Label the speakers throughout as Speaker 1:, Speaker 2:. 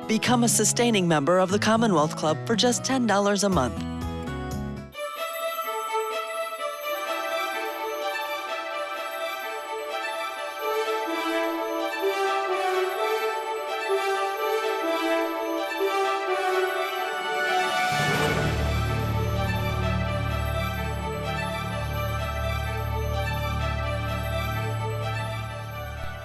Speaker 1: Become a sustaining member of the Commonwealth Club for just $10 a month.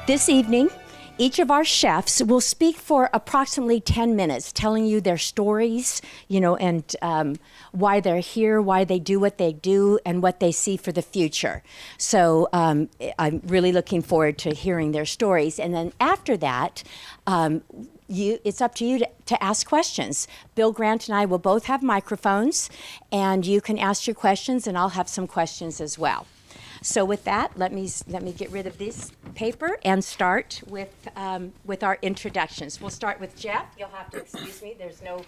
Speaker 2: This evening, each of our chefs will speak for approximately 10 minutes, telling you their stories, and why they're here, why they do what they do, and what they see for the future. So I'm really looking forward to hearing their stories. And then after that, it's up to you to ask questions. Bill Grant and I will both have microphones, and you can ask your questions, and I'll have some questions as well. So with that, let me get rid of this paper and start with our introductions. We'll start with Jeff. You'll have to excuse me. There's no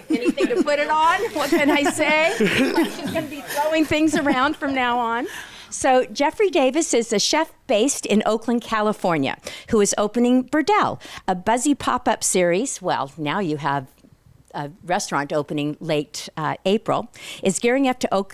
Speaker 2: anything to put it on. What can I say? I'm just going to be throwing things around from now on. So Jeffrey Davis is a chef based in Oakland, California, who is opening Burdell, a buzzy pop-up series. Well, now you have a restaurant opening late April, is gearing up to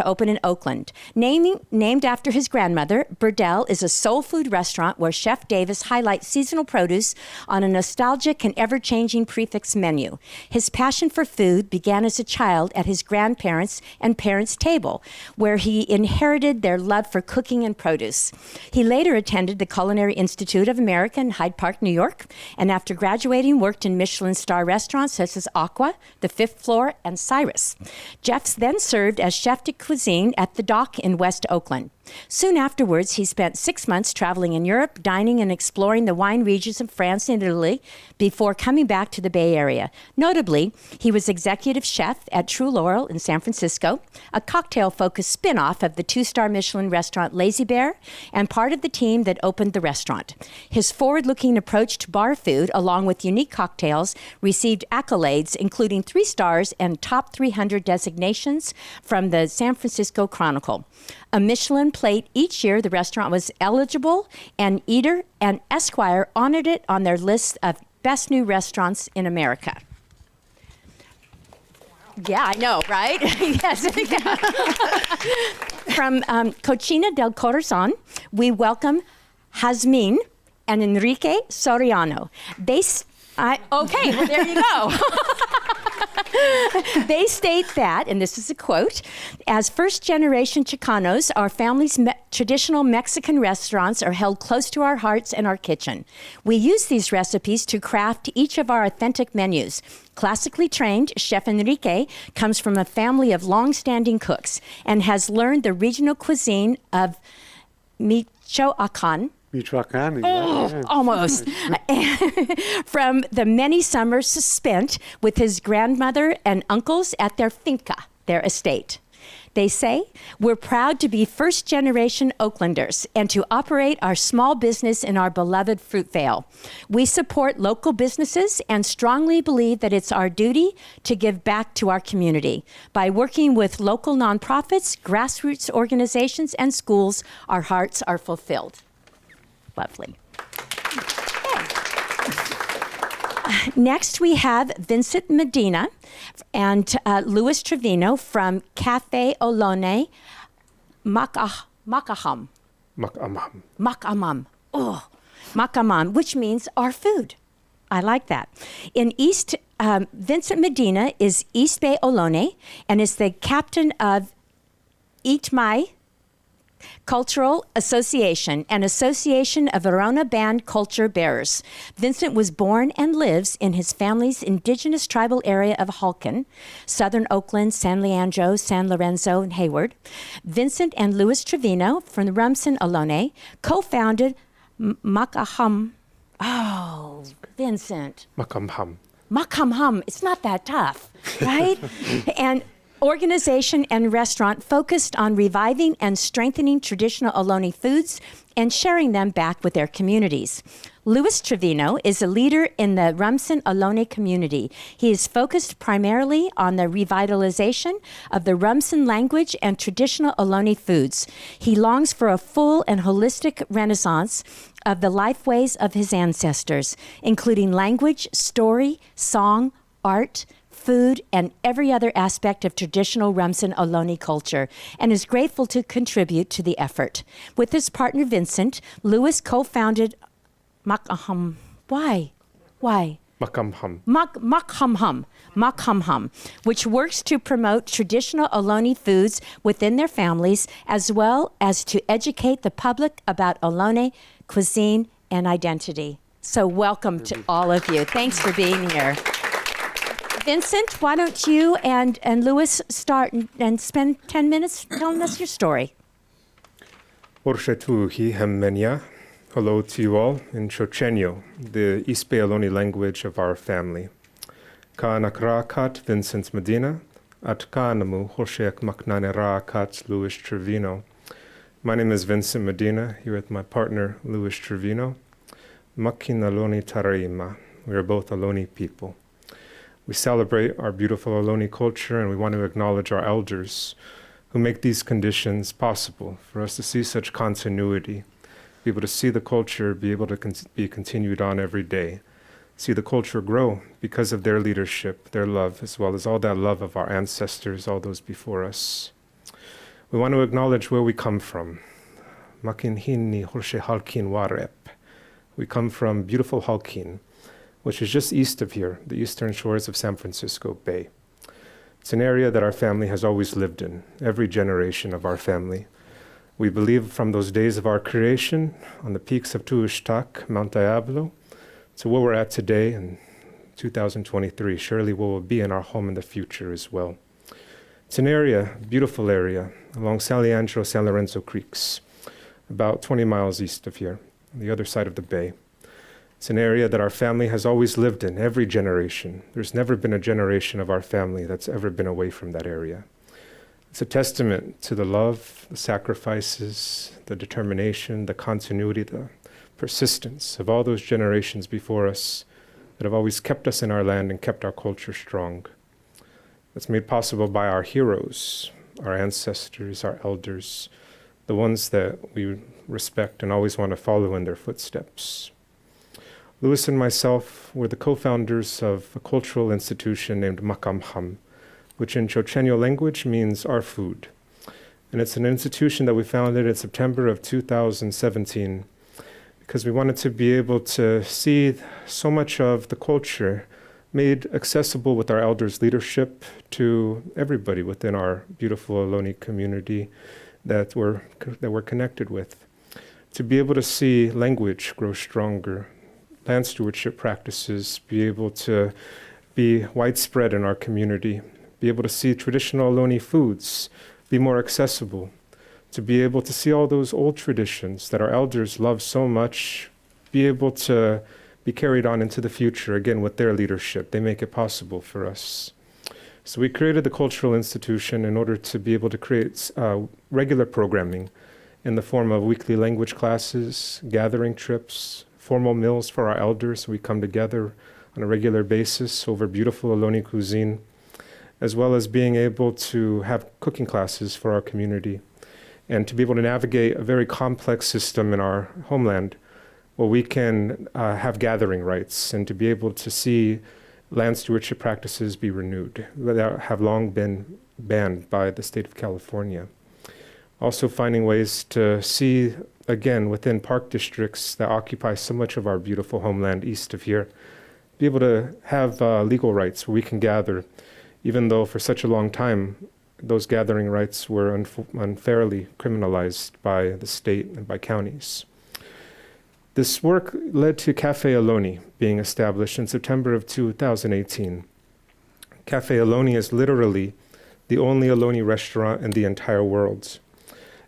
Speaker 2: open in Oakland. Named after his grandmother, Burdell is a soul food restaurant where Chef Davis highlights seasonal produce on a nostalgic and ever-changing prefix menu. His passion for food began as a child at his grandparents' and parents' table, where he inherited their love for cooking and produce. He later attended the Culinary Institute of America in Hyde Park, New York, and after graduating worked in Michelin star restaurants such as Aqua, The Fifth Floor, and Cyrus. Jeff then served as chef de cuisine at The Dock in West Oakland. Soon afterwards, he spent 6 months traveling in Europe, dining and exploring the wine regions of France and Italy before coming back to the Bay Area. Notably, he was executive chef at True Laurel in San Francisco, a cocktail-focused spin-off of the two-star Michelin restaurant Lazy Bear, and part of the team that opened the restaurant. His forward-looking approach to bar food, along with unique cocktails, received accolades, including 3 stars and top 300 designations from the San Francisco Chronicle. A Michelin plate each year, the restaurant was eligible, and Eater and Esquire honored it on their list of best new restaurants in America. Yeah, I know, right? Yes. From Cocina del Corazon, we welcome Jasmine and Enrique Soriano. Okay, well, there you go. They state that, and this is a quote, as first-generation Chicanos, our family's traditional Mexican restaurants are held close to our hearts and our kitchen. We use these recipes to craft each of our authentic menus. Classically trained, Chef Enrique comes from a family of long-standing cooks and has learned the regional cuisine of Michoacan. Almost. From the many summers spent with his grandmother and uncles at their finca, their estate. They say, we're proud to be first-generation Oaklanders and to operate our small business in our beloved Fruitvale. We support local businesses and strongly believe that it's our duty to give back to our community. By working with local nonprofits, grassroots organizations, and schools, our hearts are fulfilled. Lovely. Next, we have Vincent Medina and Luis Trevino from Cafe Olone, Macamam. Oh, Macamam, which means our food. I like that. In Vincent Medina is East Bay Olone and is the captain of Eat My Cultural Association, an association of Verona band culture bearers. Vincent was born and lives in his family's indigenous tribal area of Halkin, southern Oakland, San Leandro, San Lorenzo, and Hayward. Vincent and Luis Trevino from the Rumson Olone co-founded Macamam. Oh, Vincent. Macamam. It's not that tough, right? And organization and restaurant focused on reviving and strengthening traditional Ohlone foods and sharing them back with their communities. Louis Trevino is a leader in the Rumsen Ohlone community. He is focused primarily on the revitalization of the Rumsen language and traditional Ohlone foods. He longs for a full and holistic renaissance of the lifeways of his ancestors, including language, story, song, art, food, and every other aspect of traditional Rumsen Ohlone culture, and is grateful to contribute to the effort. With his partner Vincent, Louis co-founded Makham. Why? Makham, which works to promote traditional Ohlone foods within their families, as well as to educate the public about Ohlone cuisine and identity. So welcome to all of you. Thanks for being here. Vincent, why don't you and Louis start and spend 10 minutes telling us your story.
Speaker 3: Orshetuhi hemmenya. Hello to you all in Chochenyo, the East Bay Ohlone language of our family. Ka nakrakat Vincent Medina, at kanamu hoshek maknanerakat Louis Trevino. My name is Vincent Medina, here with my partner Louis Trevino. Makin Ohlone Taraima. We are both Ohlone people. We celebrate our beautiful Ohlone culture, and we want to acknowledge our elders who make these conditions possible for us to see such continuity, be able to see the culture be able to be continued on every day, see the culture grow because of their leadership, their love, as well as all that love of our ancestors, all those before us. We want to acknowledge where we come from. Makinhini Horshe Halkin Warep. We come from beautiful Halkin, which is just east of here, the eastern shores of San Francisco Bay. It's an area that our family has always lived in, every generation of our family. We believe from those days of our creation on the peaks of Tuxtlac, Mount Diablo, to where we're at today in 2023, surely we will be in our home in the future as well. It's an area, beautiful area, along San Leandro, San Lorenzo Creeks, about 20 miles east of here, on the other side of the bay. It's an area that our family has always lived in, every generation. There's never been a generation of our family that's ever been away from that area. It's a testament to the love, the sacrifices, the determination, the continuity, the persistence of all those generations before us that have always kept us in our land and kept our culture strong. That's made possible by our heroes, our ancestors, our elders, the ones that we respect and always want to follow in their footsteps. Louis and myself were the co-founders of a cultural institution named Makamham, which in Chochenyo language means our food. And it's an institution that we founded in September of 2017 because we wanted to be able to see so much of the culture made accessible with our elders' leadership to everybody within our beautiful Ohlone community that we're connected with. To be able to see language grow stronger, land stewardship practices be able to be widespread in our community, be able to see traditional Ohlone foods be more accessible, to be able to see all those old traditions that our elders love so much, be able to be carried on into the future, again, with their leadership. They make it possible for us. So we created the Cultural Institution in order to be able to create regular programming in the form of weekly language classes, gathering trips, formal meals for our elders. We come together on a regular basis over beautiful Ohlone cuisine, as well as being able to have cooking classes for our community and to be able to navigate a very complex system in our homeland where we can have gathering rights and to be able to see land stewardship practices be renewed that have long been banned by the state of California. Also finding ways to see, again, within park districts that occupy so much of our beautiful homeland east of here, be able to have legal rights where we can gather, even though for such a long time those gathering rights were unfairly criminalized by the state and by counties. This work led to Cafe Ohlone being established in September of 2018. Cafe Ohlone is literally the only Ohlone restaurant in the entire world.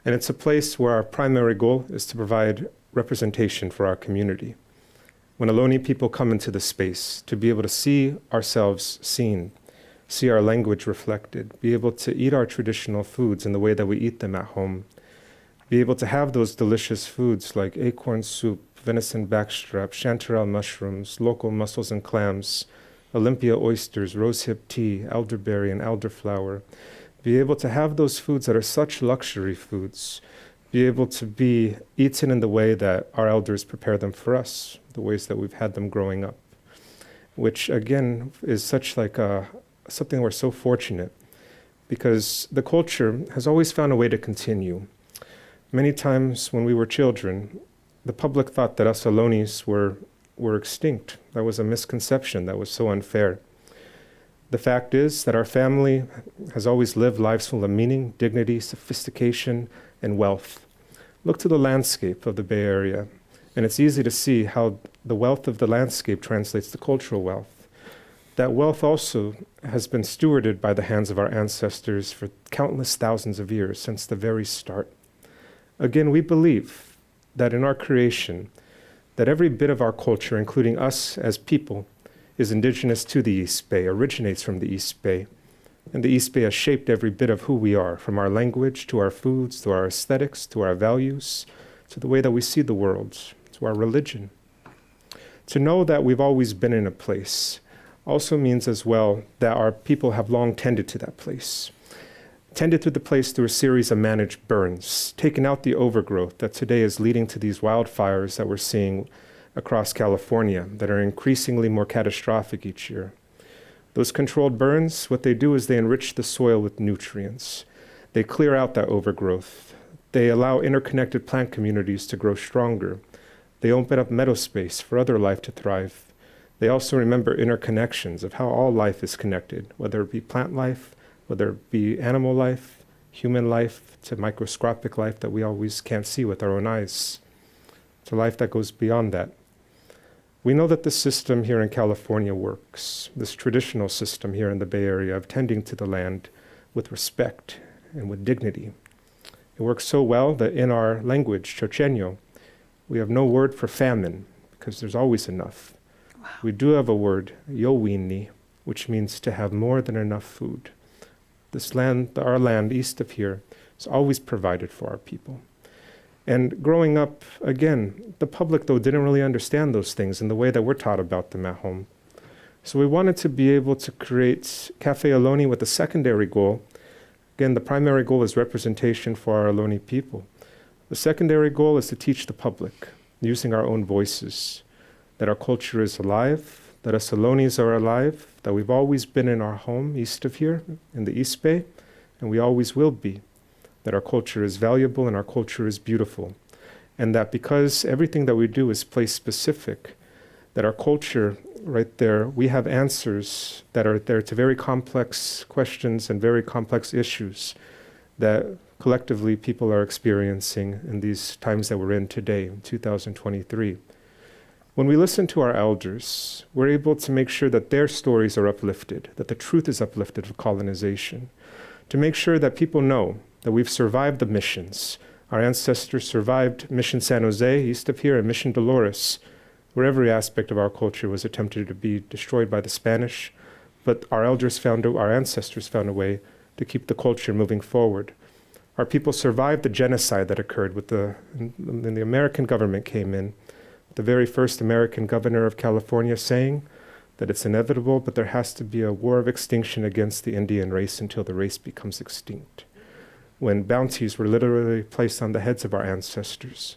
Speaker 3: And it's a place where our primary goal is to provide representation for our community. When Ohlone people come into the space, to be able to see ourselves seen, see our language reflected, be able to eat our traditional foods in the way that we eat them at home, be able to have those delicious foods like acorn soup, venison backstrap, chanterelle mushrooms, local mussels and clams, Olympia oysters, rosehip tea, elderberry, and elderflower. Be able to have those foods that are such luxury foods, be able to be eaten in the way that our elders prepare them for us, the ways that we've had them growing up, which again is such like something we're so fortunate, because the culture has always found a way to continue. Many times when we were children, the public thought that us Ohloni's were extinct. That was a misconception that was so unfair. The fact is that our family has always lived lives full of meaning, dignity, sophistication, and wealth. Look to the landscape of the Bay Area, and it's easy to see how the wealth of the landscape translates to cultural wealth. That wealth also has been stewarded by the hands of our ancestors for countless thousands of years, since the very start. Again, we believe that in our creation, that every bit of our culture, including us as people, is indigenous to the East Bay, originates from the East Bay. And the East Bay has shaped every bit of who we are, from our language, to our foods, to our aesthetics, to our values, to the way that we see the world, to our religion. To know that we've always been in a place also means as well that our people have long tended to that place. Tended to the place through a series of managed burns, taken out the overgrowth that today is leading to these wildfires that we're seeing across California that are increasingly more catastrophic each year. Those controlled burns, what they do is they enrich the soil with nutrients. They clear out that overgrowth. They allow interconnected plant communities to grow stronger. They open up meadow space for other life to thrive. They also remember interconnections of how all life is connected, whether it be plant life, whether it be animal life, human life, to microscopic life that we always can't see with our own eyes, to life that goes beyond that. We know that the system here in California works, this traditional system here in the Bay Area of tending to the land with respect and with dignity. It works so well that in our language, Chochenyo, we have no word for famine because there's always enough. Wow. We do have a word, Yowini, which means to have more than enough food. This land, our land east of here, is always provided for our people. And growing up, again, the public, though, didn't really understand those things in the way that we're taught about them at home. So we wanted to be able to create Cafe Ohlone with a secondary goal. Again, the primary goal is representation for our Ohlone people. The secondary goal is to teach the public, using our own voices, that our culture is alive, that us Ohloni's are alive, that we've always been in our home east of here, in the East Bay, and we always will be, that our culture is valuable and our culture is beautiful, and that because everything that we do is place-specific, that our culture, right there, we have answers that are there to very complex questions and very complex issues that collectively people are experiencing in these times that we're in today, in 2023. When we listen to our elders, we're able to make sure that their stories are uplifted, that the truth is uplifted of colonization, to make sure that people know that we've survived the missions. Our ancestors survived Mission San Jose, east of here, and Mission Dolores, where every aspect of our culture was attempted to be destroyed by the Spanish, but our ancestors found a way to keep the culture moving forward. Our people survived the genocide that occurred when the American government came in. The very first American governor of California saying that it's inevitable, but there has to be a war of extinction against the Indian race until the race becomes extinct. When bounties were literally placed on the heads of our ancestors.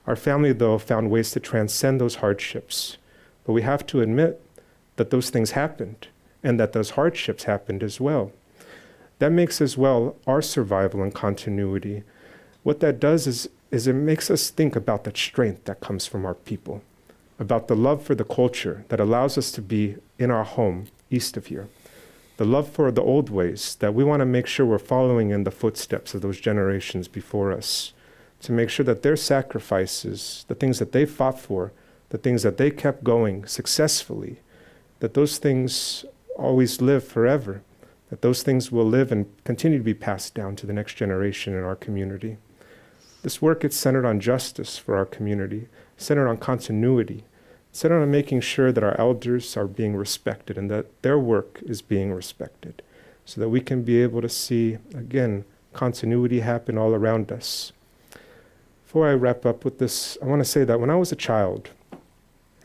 Speaker 3: Our family, though, found ways to transcend those hardships. But we have to admit that those things happened and that those hardships happened as well. That makes as well our survival and continuity. What that does is it makes us think about that strength that comes from our people, about the love for the culture that allows us to be in our home east of here, the love for the old ways that we want to make sure we're following in the footsteps of those generations before us, to make sure that their sacrifices, the things that they fought for, the things that they kept going successfully, that those things always live forever, that those things will live and continue to be passed down to the next generation in our community. This work is centered on justice for our community, centered on continuity, centered on making sure that our elders are being respected and that their work is being respected, so that we can be able to see, again, continuity happen all around us. Before I wrap up with this, I want to say that when I was a child,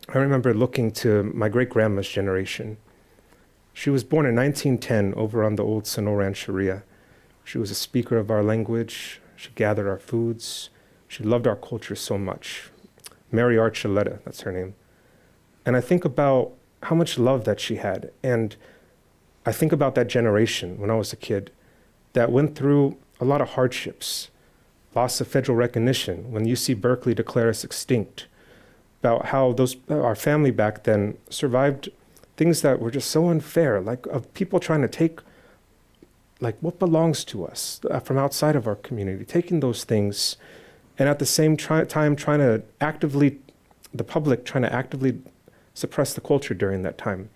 Speaker 3: I remember looking to my great-grandma's generation. She was born in 1910 over on the old Sonoran Sharia. She was a speaker of our language. She gathered our foods. She loved our culture so much. Mary Archuleta, that's her name. And I think about how much love that she had. And I think about that generation when I was a kid that went through a lot of hardships, loss of federal recognition, when UC Berkeley declared us extinct, about how our family back then survived things that were just so unfair, like of people trying to take like what belongs to us from outside of our community, taking those things, and at the same time trying to actively, the public trying to actively suppress the culture during that time.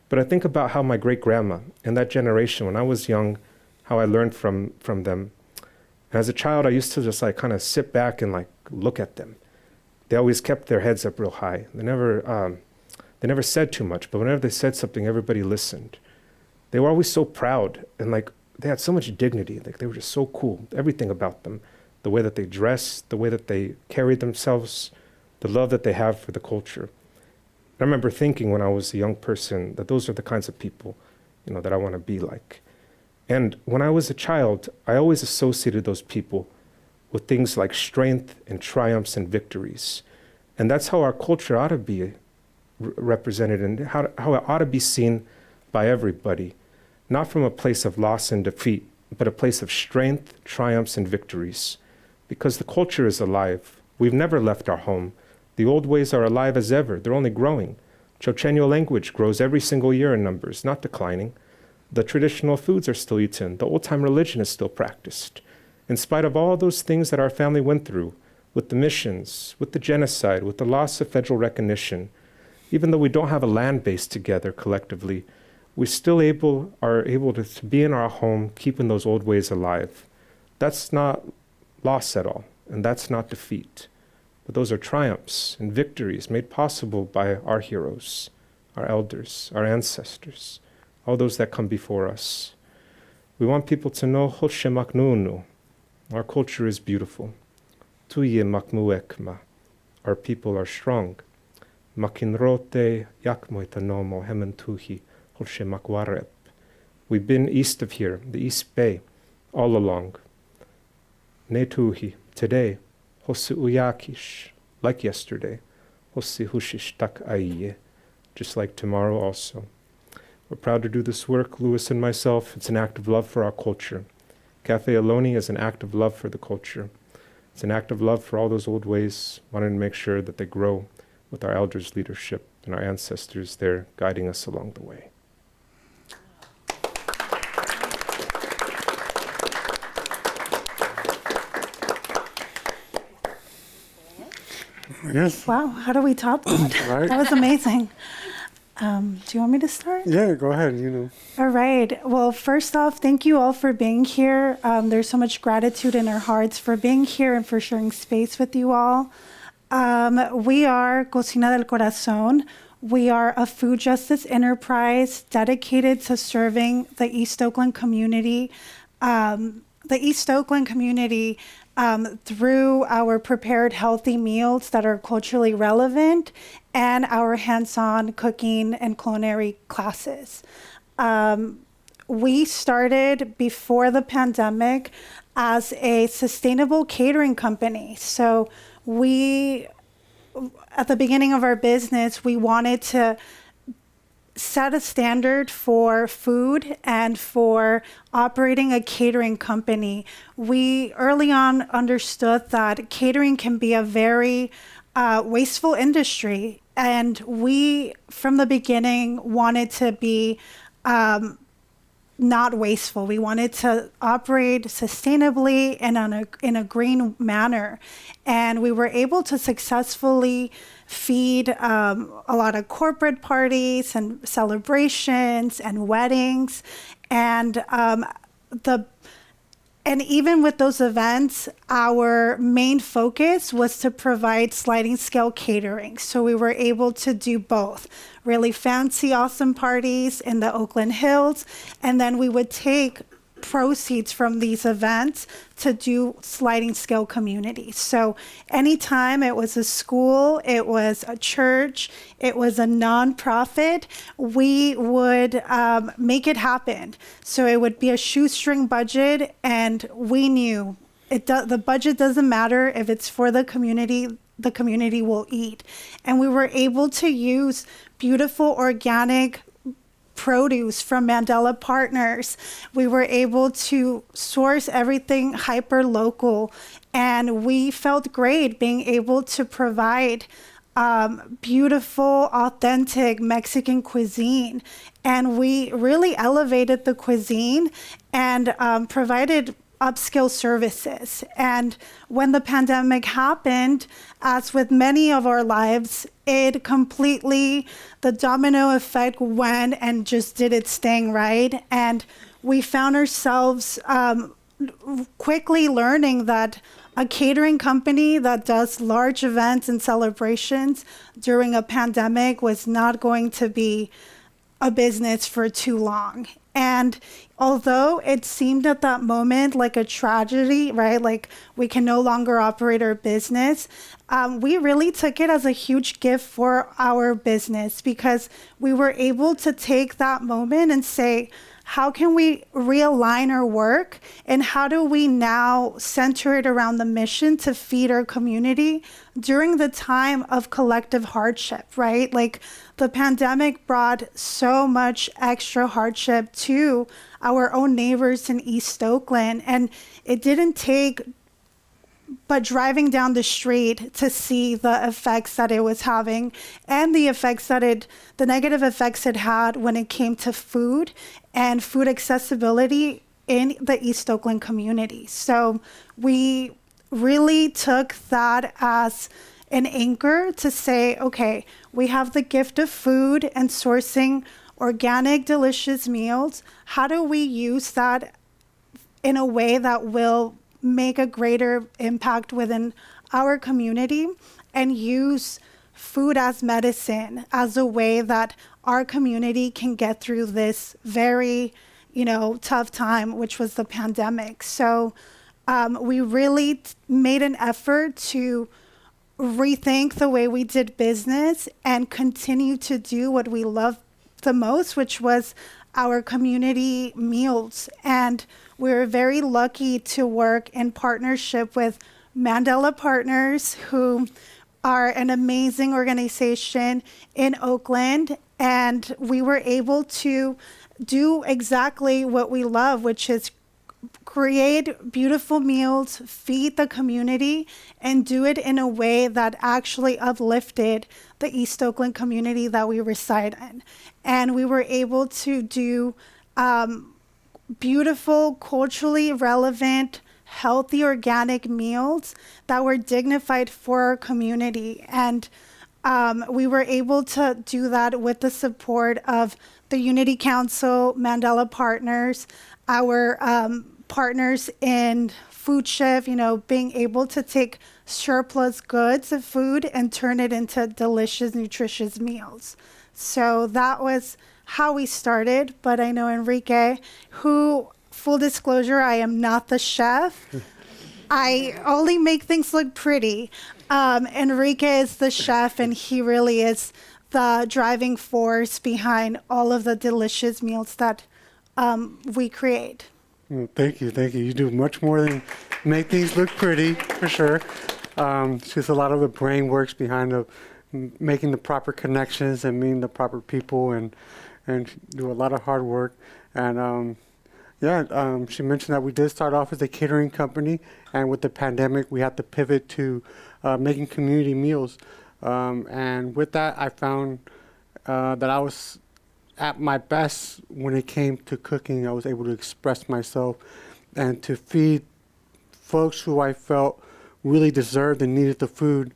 Speaker 3: But I think about how my great-grandma and that generation, when I was young, how I learned from them. And as a child, I used to just like kind of sit back and like look at them. They always kept their heads up real high. They never said too much, but whenever they said something, everybody listened. They were always so proud, and like they had so much dignity. Like they were just so cool. Everything about them, the way that they dressed, the way that they carried themselves, the love that they have for the culture. I remember thinking when I was a young person that those are the kinds of people, that I want to be like. And when I was a child, I always associated those people with things like strength and triumphs and victories. And that's how our culture ought to be represented and how it ought to be seen by everybody, not from a place of loss and defeat, but a place of strength, triumphs, and victories. Because the culture is alive. We've never left our home. The old ways are alive as ever. They're only growing. Chochenyo language grows every single year in numbers, not declining. The traditional foods are still eaten. The old-time religion is still practiced. In spite of all those things that our family went through, with the missions, with the genocide, with the loss of federal recognition, even though we don't have a land base together collectively, we still are able to be in our home, keeping those old ways alive. That's not loss at all, and that's not defeat. But those are triumphs and victories made possible by our heroes, our elders, our ancestors, all those that come before us. We want people to know Hoshe Maknunu. Our culture is beautiful. Tuye Makmu Ekma. Our people are strong. Makinrote Yakmoita Nomo Hementuhi Hoshe Makwarep. We've been east of here, the East Bay, all along. Netuhi, today, Hosi Uyakish, like yesterday, Hosi Hushish Tak Aiye, just like tomorrow also. We're proud to do this work, Louis and myself. It's an act of love for our culture. Cafe Aloni is an act of love for the culture. It's an act of love for all those old ways, wanting to make sure that they grow with our elders' leadership and our ancestors there guiding us along the way.
Speaker 4: Yes.
Speaker 5: Wow, how do we top that?
Speaker 4: Right.
Speaker 5: That was amazing. Do you want me to start?
Speaker 4: Yeah, go ahead.
Speaker 5: All right. Well, first off, thank you all for being here. There's so much gratitude in our hearts for being here and for sharing space with you all. We are Cocina del Corazón. We are a food justice enterprise dedicated to serving the East Oakland community. Through our prepared healthy meals that are culturally relevant and our hands-on cooking and culinary classes. We started before the pandemic as a sustainable catering company. So at the beginning of our business, we wanted to set a standard for food and for operating a catering company. We early on understood that catering can be a very wasteful industry. And we, from the beginning, wanted to be not wasteful. We wanted to operate sustainably and in a green manner. And we were able to successfully feed a lot of corporate parties and celebrations and weddings. And even with those events, our main focus was to provide sliding scale catering. So we were able to do both really fancy, awesome parties in the Oakland Hills. And then we would take proceeds from these events to do sliding scale communities. So anytime it was a school, it was a church, it was a nonprofit, we would make it happen. So it would be a shoestring budget, and we knew the budget doesn't matter. If it's for the community will eat. And we were able to use beautiful organic produce from Mandela Partners. We were able to source everything hyper local, and we felt great being able to provide beautiful, authentic Mexican cuisine. And we really elevated the cuisine and provided upskill services. And when the pandemic happened, as with many of our lives, it completely, the domino effect went and just did its thing, right? And we found ourselves quickly learning that a catering company that does large events and celebrations during a pandemic was not going to be a business for too long. And although it seemed at that moment like a tragedy, right? Like we can no longer operate our business, we really took it as a huge gift for our business, because we were able to take that moment and say, how can we realign our work, and how do we now center it around the mission to feed our community during the time of collective hardship, right? Like the pandemic brought so much extra hardship to our own neighbors in East Oakland, and it didn't take but driving down the street to see the effects that it was having, and the negative effects it had when it came to food and food accessibility in the East Oakland community. So we really took that as an anchor to say, okay, we have the gift of food and sourcing organic, delicious meals. How do we use that in a way that will make a greater impact within our community, and use food as medicine as a way that our community can get through this very, tough time, which was the pandemic. So we really made an effort to rethink the way we did business and continue to do what we love the most, which was our community meals. And we're very lucky to work in partnership with Mandela Partners, who are an amazing organization in Oakland. And we were able to do exactly what we love, which is create beautiful meals, feed the community, and do it in a way that actually uplifted the East Oakland community that we reside in. And we were able to do beautiful, culturally relevant, healthy, organic meals that were dignified for our community. And we were able to do that with the support of the Unity Council, Mandela Partners, our partners in Food Chef, being able to take surplus goods of food and turn it into delicious, nutritious meals. So that was how we started. But I know Enrique, who, full disclosure, I am not the chef. I only make things look pretty. Enrique is the chef, and he really is the driving force behind all of the delicious meals that we create.
Speaker 4: Well, thank you. You do much more than make things look pretty, for sure. It's just a lot of the brain works behind making the proper connections and meeting the proper people, and do a lot of hard work. And she mentioned that we did start off as a catering company, and with the pandemic, we had to pivot to making community meals. And with that, I found that I was at my best when it came to cooking. I was able to express myself and to feed folks who I felt really deserved and needed the food,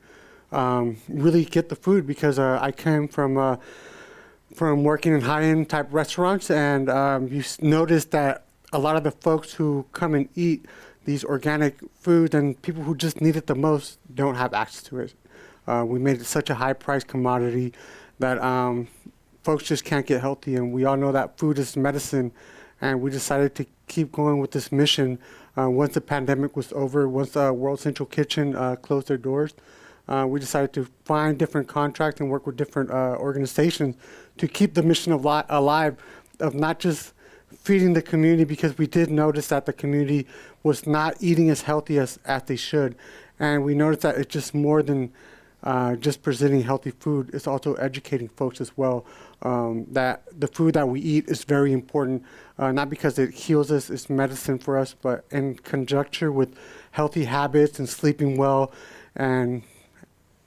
Speaker 4: really get the food, because I came from working in high-end type restaurants, and you notice that a lot of the folks who come and eat these organic foods and people who just need it the most don't have access to it. We made it such a high-priced commodity that folks just can't get healthy, and we all know that food is medicine, And we decided to keep going with this mission. Once the pandemic was over, once World Central Kitchen closed their doors, we decided to find different contracts and work with different organizations to keep the mission alive of not just feeding the community, because we did notice that the community was not eating as healthy as they should. And we noticed that it's just more than just presenting healthy food. It's also educating folks as well, that the food that we eat is very important, not because it heals us, it's medicine for us, but in conjunction with healthy habits and sleeping well and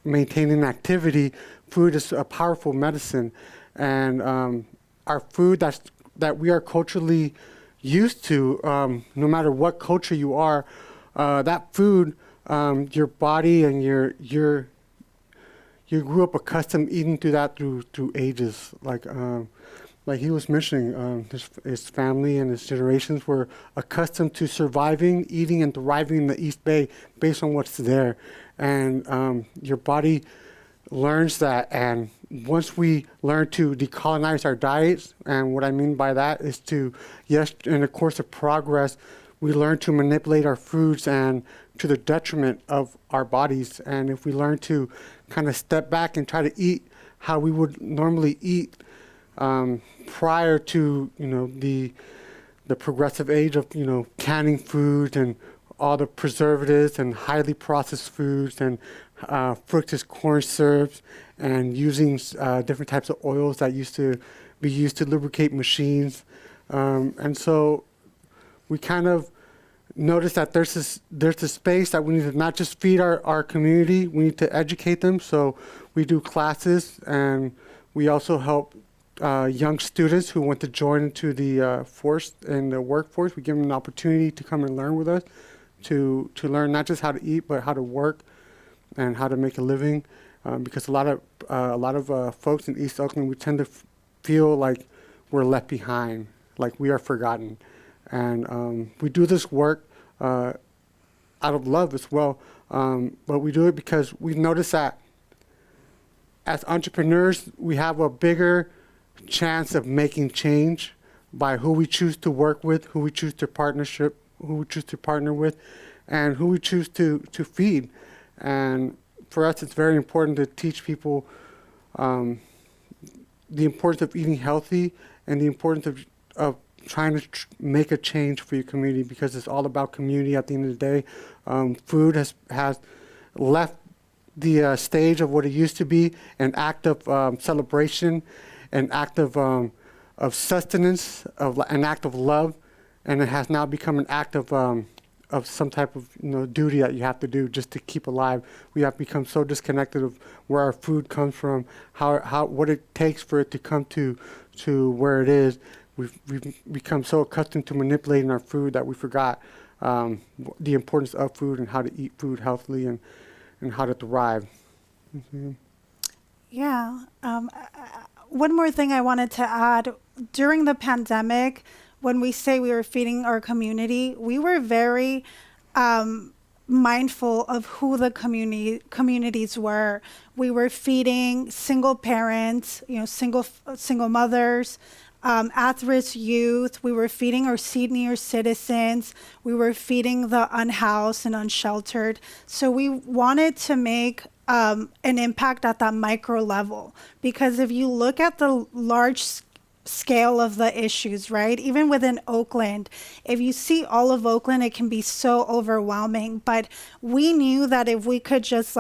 Speaker 4: maintaining activity, food is a powerful medicine. And our food that we are culturally used to, no matter what culture you are, that food, your body and you grew up accustomed eating through that through ages. Like he was mentioning, his family and his generations were accustomed to surviving, eating, and thriving in the East Bay based on what's there. And your body learns that. And once we learn to decolonize our diets, and what I mean by that is to, yes, in the course of progress, we learn to manipulate our foods and to the detriment of our bodies. And if we learn to kind of step back and try to eat how we would normally eat prior to, the progressive age of, canning food and all the preservatives and highly processed foods and fructose corn syrups and using different types of oils that used to be used to lubricate machines. And so we kind of notice that there's a space that we need to not just feed our community, we need to educate them. So we do classes, and we also help young students who want to join into the force and the workforce. We give them an opportunity to come and learn with us, to learn not just how to eat, but how to work and how to make a living. Because a lot of folks in East Oakland, we tend to feel like we're left behind, like we are forgotten. And we do this work out of love as well, but we do it because we've noticed that as entrepreneurs, we have a bigger chance of making change by who we choose to work with, who we choose to partner with, and who we choose to feed. And for us, it's very important to teach people the importance of eating healthy and the importance of trying to make a change for your community, because it's all about community at the end of the day. Food has left the stage of what it used to be, an act of celebration, an act of sustenance, an act of love, and it has now become an act of some type of duty that you have to do just to keep alive. We have become so disconnected of where our food comes from, how what it takes for it to come to where it is. We've become so accustomed to manipulating our food that we forgot the importance of food and how to eat food healthily and how to thrive. Mm-hmm.
Speaker 5: Yeah. One more thing I wanted to add. During the pandemic, when we say we were feeding our community, we were very mindful of who the communities were. We were feeding single parents, single mothers, at-risk youth. We were feeding our senior citizens. We were feeding the unhoused and unsheltered. So we wanted to make an impact at that micro level, because if you look at the large scale of the issues, right? Even within Oakland, if you see all of Oakland, it can be so overwhelming. But we knew that if we could just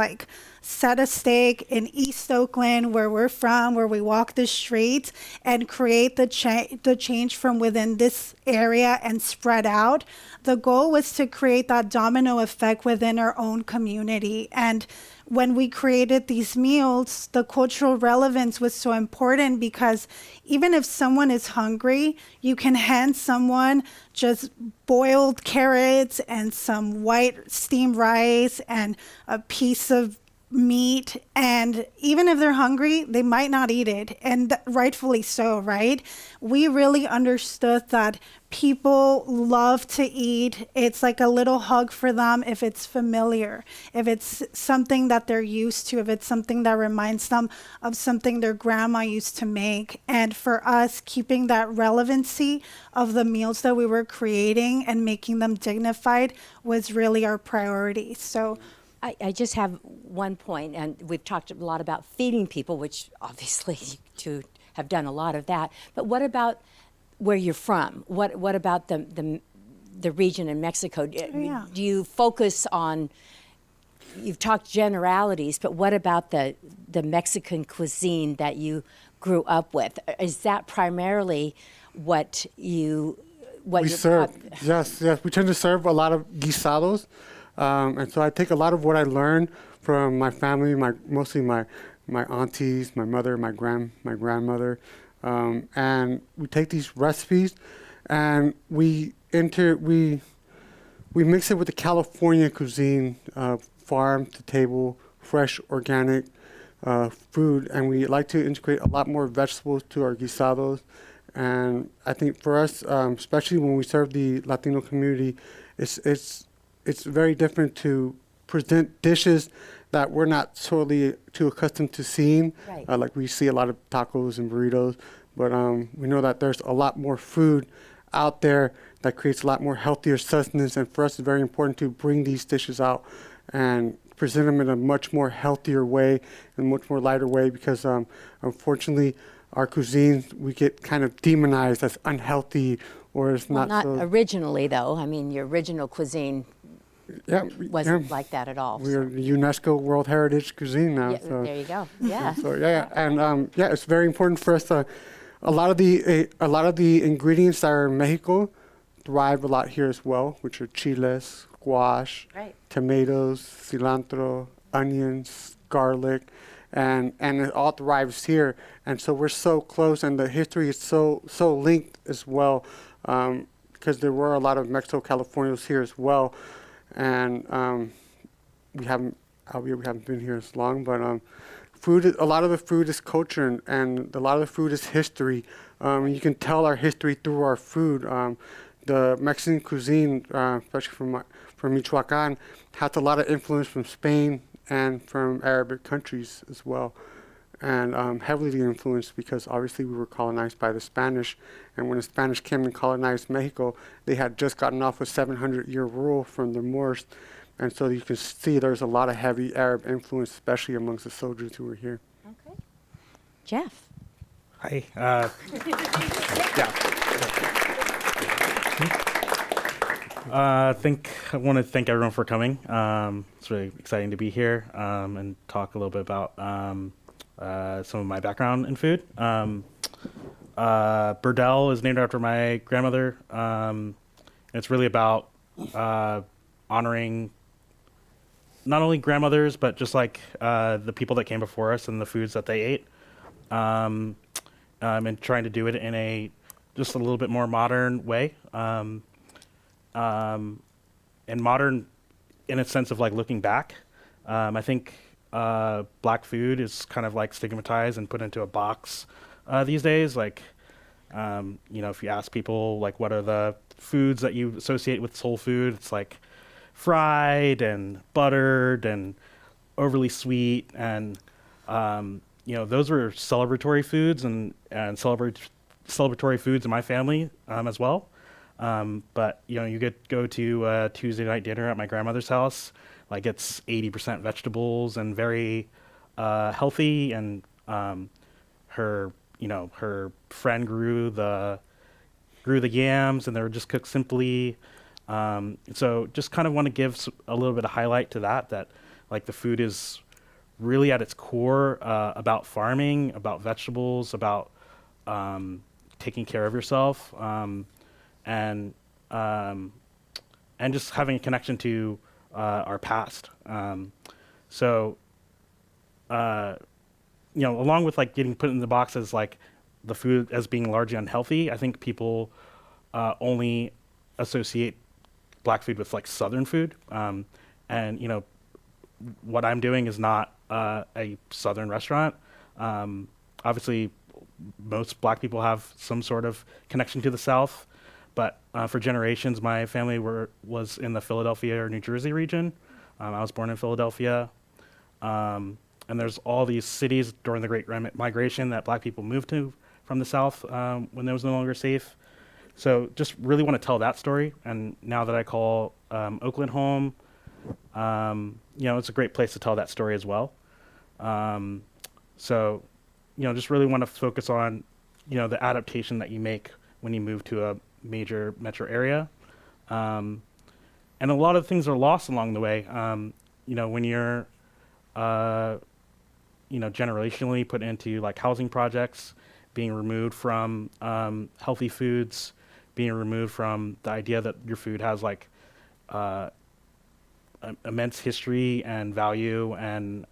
Speaker 5: set a stake in East Oakland, where we're from, where we walk the streets, and create the change from within this area and spread out, the goal was to create that domino effect within our own community. And when we created these meals, the cultural relevance was so important, because even if someone is hungry, you can hand someone just boiled carrots and some white steamed rice and a piece of meat, and even if they're hungry, they might not eat it, and rightfully so, right? We really understood that people love to eat. It's like a little hug for them if it's familiar, if it's something that they're used to, if it's something that reminds them of something their grandma used to make. And for us, keeping that relevancy of the meals that we were creating and making them dignified was really our priority. So
Speaker 2: I just have one point, and we've talked a lot about feeding people, which obviously you two have done a lot of that. But what about where you're from? What about the region in Mexico?
Speaker 5: Yeah.
Speaker 2: Do you focus on? You've talked generalities, but what about the Mexican cuisine that you grew up with? Is that primarily what you
Speaker 4: We serve, yes. We tend to serve a lot of guisados. And so I take a lot of what I learned from my family, mostly my aunties, my mother, my grandmother, and we take these recipes and we mix it with the California cuisine, farm to table, fresh, organic food, and we like to integrate a lot more vegetables to our guisados. And I think for us, especially when we serve the Latino community, it's very different to present dishes that we're not totally too accustomed to seeing.
Speaker 2: Right.
Speaker 4: Like we see a lot of tacos and burritos, but we know that there's a lot more food out there that creates a lot more healthier sustenance. And for us, it's very important to bring these dishes out and present them in a much more healthier way and much more lighter way, because unfortunately, our cuisines, we get kind of demonized as unhealthy, or it's
Speaker 2: Well, not
Speaker 4: so.
Speaker 2: originally, though. I mean, your original cuisine wasn't like that at all.
Speaker 4: We're UNESCO World Heritage cuisine now.
Speaker 2: Yeah,
Speaker 4: so.
Speaker 2: there you go. Yeah.
Speaker 4: So and it's very important for us to. A lot of the ingredients that are in Mexico thrive a lot here as well, which are chiles, squash,
Speaker 2: Right.
Speaker 4: tomatoes, cilantro, onions, garlic, and it all thrives here. And so we're so close, and the history is so linked as well, because there were a lot of Mexico-Californians here as well, and we haven't been here as long, but a lot of the food is culture, and a lot of the food is history. You can tell our history through our food. The Mexican cuisine, especially from Michoacan, has a lot of influence from Spain and from Arabic countries as well, and heavily influenced because obviously we were colonized by the Spanish, and when the Spanish came and colonized Mexico, they had just gotten off a 700-year rule from the Moors. And so you can see there's a lot of heavy Arab influence, especially amongst the soldiers who were here.
Speaker 2: Okay. Jeff.
Speaker 6: Hi. I want to thank everyone for coming. It's really exciting to be here and talk a little bit about some of my background in food. Burdell is named after my grandmother. It's really about honoring not only grandmothers, but just like the people that came before us and the foods that they ate, and trying to do it in a just a little bit more modern way, and modern in a sense of like looking back. I think black food is kind of like stigmatized and put into a box these days. Like, if you ask people like what are the foods that you associate with soul food, it's like fried and buttered and overly sweet, and those were celebratory foods and celebratory foods in my family as well. But you go to a Tuesday night dinner at my grandmother's house, like it's 80% vegetables and very healthy, and her friend grew the yams, and they were just cooked simply. So just kind of want to give a little bit of highlight to that like the food is really at its core about farming, about vegetables, about taking care of yourself, and just having a connection to our past. Along with like getting put in the box as like the food as being largely unhealthy, I think people only associate black food with like Southern food, and what I'm doing is not a Southern restaurant. Obviously, most Black people have some sort of connection to the South, but for generations, my family was in the Philadelphia or New Jersey region. I was born in Philadelphia. And there's all these cities during the Great Migration that Black people moved to from the South when it was no longer safe. So just really want to tell that story. And now that I call Oakland home, it's a great place to tell that story as well. So, just really want to focus on, the adaptation that you make when you move to a major metro area. And a lot of things are lost along the way. When you're, generationally put into like housing projects, being removed from healthy foods, being removed from the idea that your food has like immense history and value and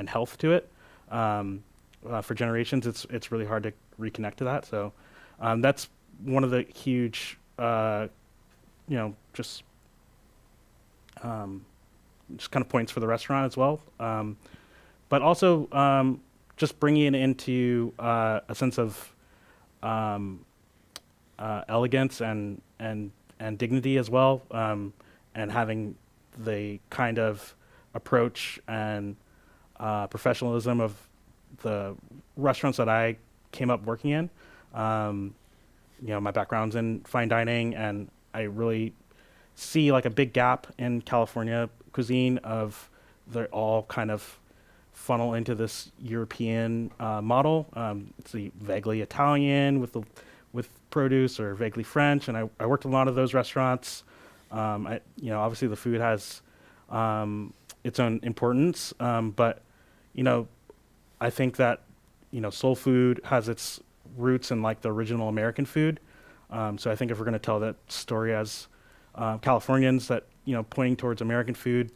Speaker 6: health to it. For generations, it's really hard to reconnect to that. So that's one of the huge, just kind of points for the restaurant as well. But also just bringing it into a sense of elegance and dignity as well, and having the kind of approach and professionalism of the restaurants that I came up working in. My background's in fine dining, and I really see like a big gap in California cuisine of they're all kind of funnel into this European model. It's the vaguely Italian with produce, or vaguely French, and I worked in a lot of those restaurants. Obviously the food has its own importance, but I think that soul food has its roots in like the original American food. So I think if we're going to tell that story as Californians, that pointing towards American food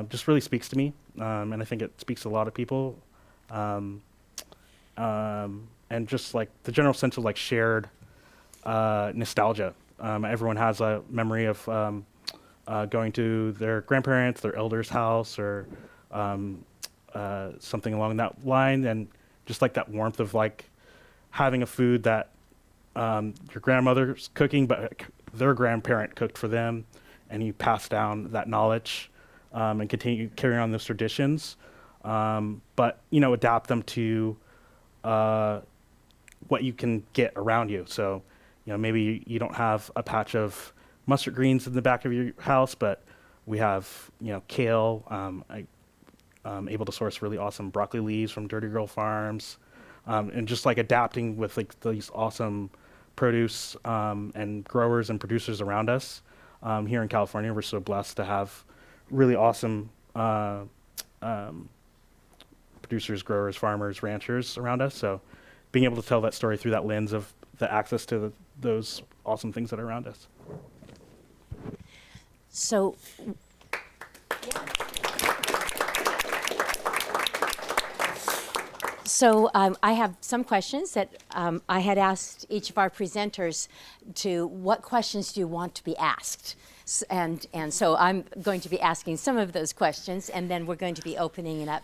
Speaker 6: just really speaks to me, and I think it speaks to a lot of people, and just like the general sense of like shared nostalgia. Everyone has a memory of going to their grandparents, their elders' house, or something along that line, and just like that warmth of like having a food that your grandmother's cooking, but their grandparent cooked for them, and you pass down that knowledge and continue carrying on those traditions, but adapt them to what you can get around you. So maybe you don't have a patch of mustard greens in the back of your house, but we have kale. I'm able to source really awesome broccoli leaves from Dirty Girl Farms, and just like adapting with like these awesome produce and growers and producers around us. Here in California, we're so blessed to have really awesome producers, growers, farmers, ranchers around us. So being able to tell that story through that lens of the access to those awesome things that are around us.
Speaker 2: So, I have some questions that I had asked each of our presenters to what questions do you want to be asked? And so I'm going to be asking some of those questions, and then we're going to be opening it up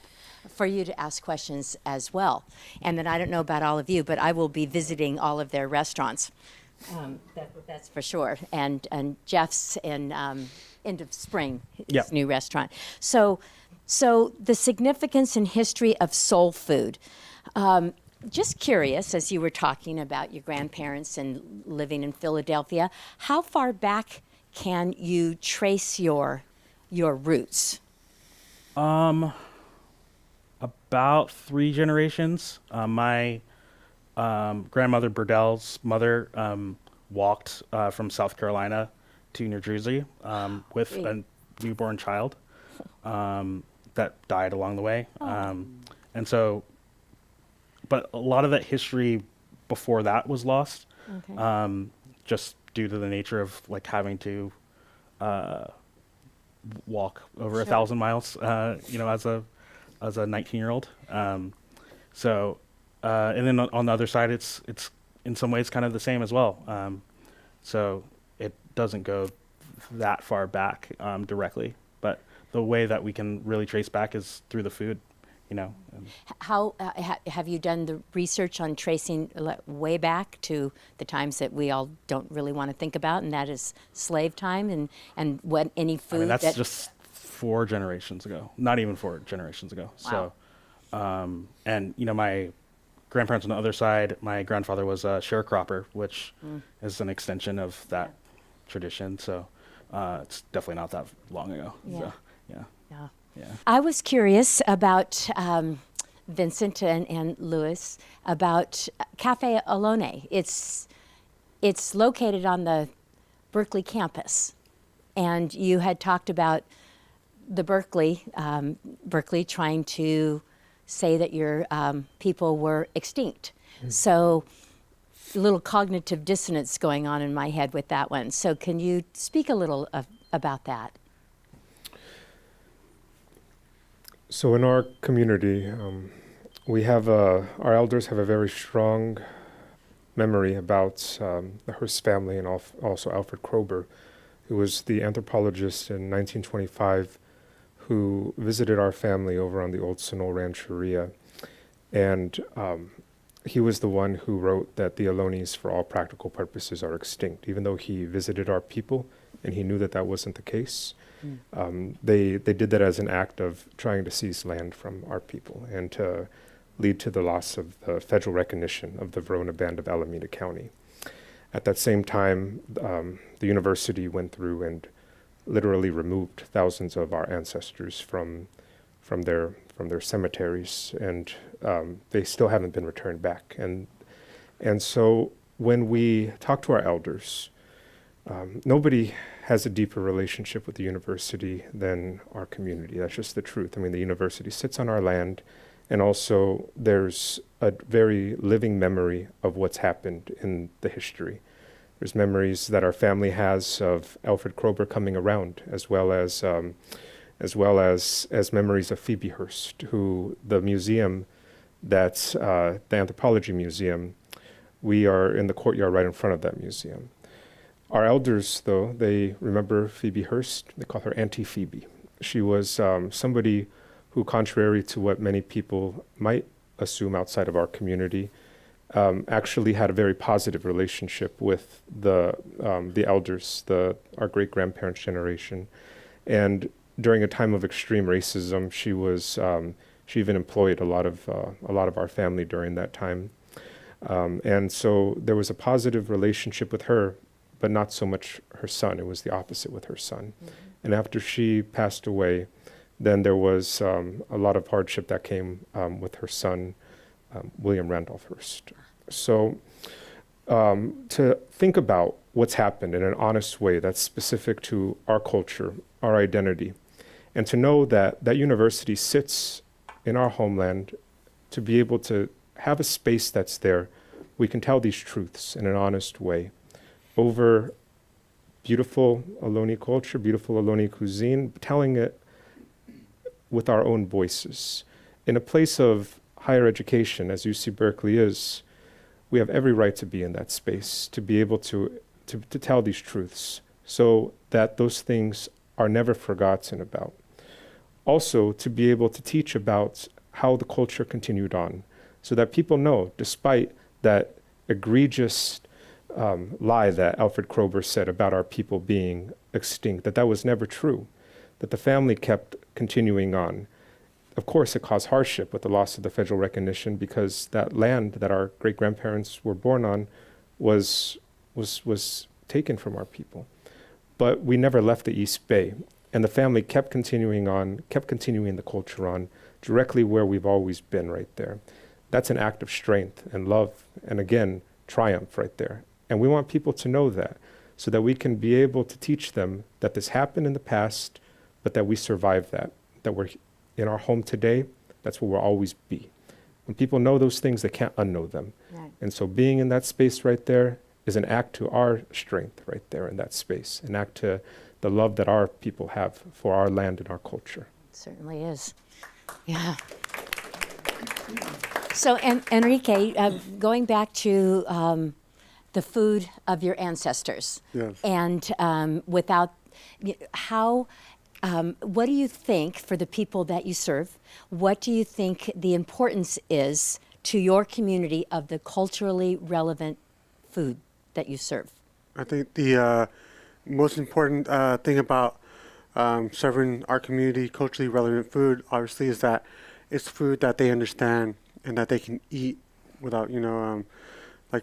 Speaker 2: for you to ask questions as well. And then I don't know about all of you, but I will be visiting all of their restaurants. That's for sure. And Jeff's in end of spring, his new restaurant. So the significance and history of soul food. Just curious, as you were talking about your grandparents and living in Philadelphia, how far back can you trace your roots?
Speaker 6: About 3 generations. My grandmother Burdell's mother walked from South Carolina to New Jersey with a newborn child that died along the way. And so, but a lot of that history before that was lost, just due to the nature of like having to walk over 1,000 miles, as a 19-year-old. So, and then on the other side, it's in some ways kind of the same as well. So it doesn't go that far back directly, but the way that we can really trace back is through the food, you know. And
Speaker 2: How have you done the research on tracing way back to the times that we all don't really want to think about, and that is slave time, and what any food
Speaker 6: I mean, that's
Speaker 2: that
Speaker 6: just 4 generations ago, not even 4 generations ago.
Speaker 2: Wow.
Speaker 6: So, and you know, my grandparents on the other side, my grandfather was a sharecropper, which is an extension of that tradition. So, it's definitely not that long ago.
Speaker 2: Yeah.
Speaker 6: So, yeah.
Speaker 2: Yeah.
Speaker 6: Yeah.
Speaker 2: I was curious about Vincent and Louis about Cafe Alone. It's located on the Berkeley campus, and you had talked about the Berkeley trying to say that your people were extinct. So a little cognitive dissonance going on in my head with that one. So can you speak a little about that?
Speaker 3: So in our community, we have our elders have a very strong memory about the Hearst family, and also Alfred Kroeber, who was the anthropologist in 1925 who visited our family over on the old Sonol Rancheria. And he was the one who wrote that the Alonis, for all practical purposes, are extinct, even though he visited our people and he knew that that wasn't the case. They did that as an act of trying to seize land from our people and to lead to the loss of the federal recognition of the Verona Band of Alameda County. At that same time, the university went through and literally removed thousands of our ancestors from their cemeteries, and they still haven't been returned back. And so when we talk to our elders, nobody has a deeper relationship with the university than our community. That's just the truth. I mean, the university sits on our land, and also there's a very living memory of what's happened in the history. There's memories that our family has of Alfred Kroeber coming around, as well as memories of Phoebe Hearst, who the museum, that's the anthropology museum, we are in the courtyard right in front of that museum. Our elders, though, they remember Phoebe Hearst. They call her Auntie Phoebe. She was somebody who, contrary to what many people might assume outside of our community, actually had a very positive relationship with the elders, our great-grandparents' generation. And during a time of extreme racism, she even employed a lot of our family during that time. And so there was a positive relationship with her, but not so much her son. It was the opposite with her son. Mm-hmm. And after she passed away, then there was a lot of hardship that came with her son, William Randolph Hearst. So to think about what's happened in an honest way that's specific to our culture, our identity, and to know that that university sits in our homeland, to be able to have a space that's there, we can tell these truths in an honest way over beautiful Ohlone culture, beautiful Ohlone cuisine, telling it with our own voices. In a place of higher education, as UC Berkeley is, we have every right to be in that space, to be able to tell these truths so that those things are never forgotten about. Also, to be able to teach about how the culture continued on, so that people know, despite that egregious lie that Alfred Kroeber said about our people being extinct, that was never true, that the family kept continuing on. Of course, it caused hardship with the loss of the federal recognition, because that land that our great-grandparents were born on was taken from our people. But we never left the East Bay, and the family kept continuing on, kept continuing the culture on, directly where we've always been, right there. That's an act of strength and love, and again, triumph right there. And we want people to know that, so that we can be able to teach them that this happened in the past, but that we survived that we're in our home today. That's where we'll always be. When people know those things, they can't unknow them. Right. And so being in that space right there is an act to our strength right there in that space, an act to the love that our people have for our land and our culture.
Speaker 2: It certainly is. Yeah. So, Enrique, going back to the food of your ancestors,
Speaker 4: yes,
Speaker 2: and without how what do you think for the people that you serve? What do you think the importance is to your community of the culturally relevant food that you serve?
Speaker 4: I think the most important thing about serving our community culturally relevant food, obviously, is that it's food that they understand and that they can eat without,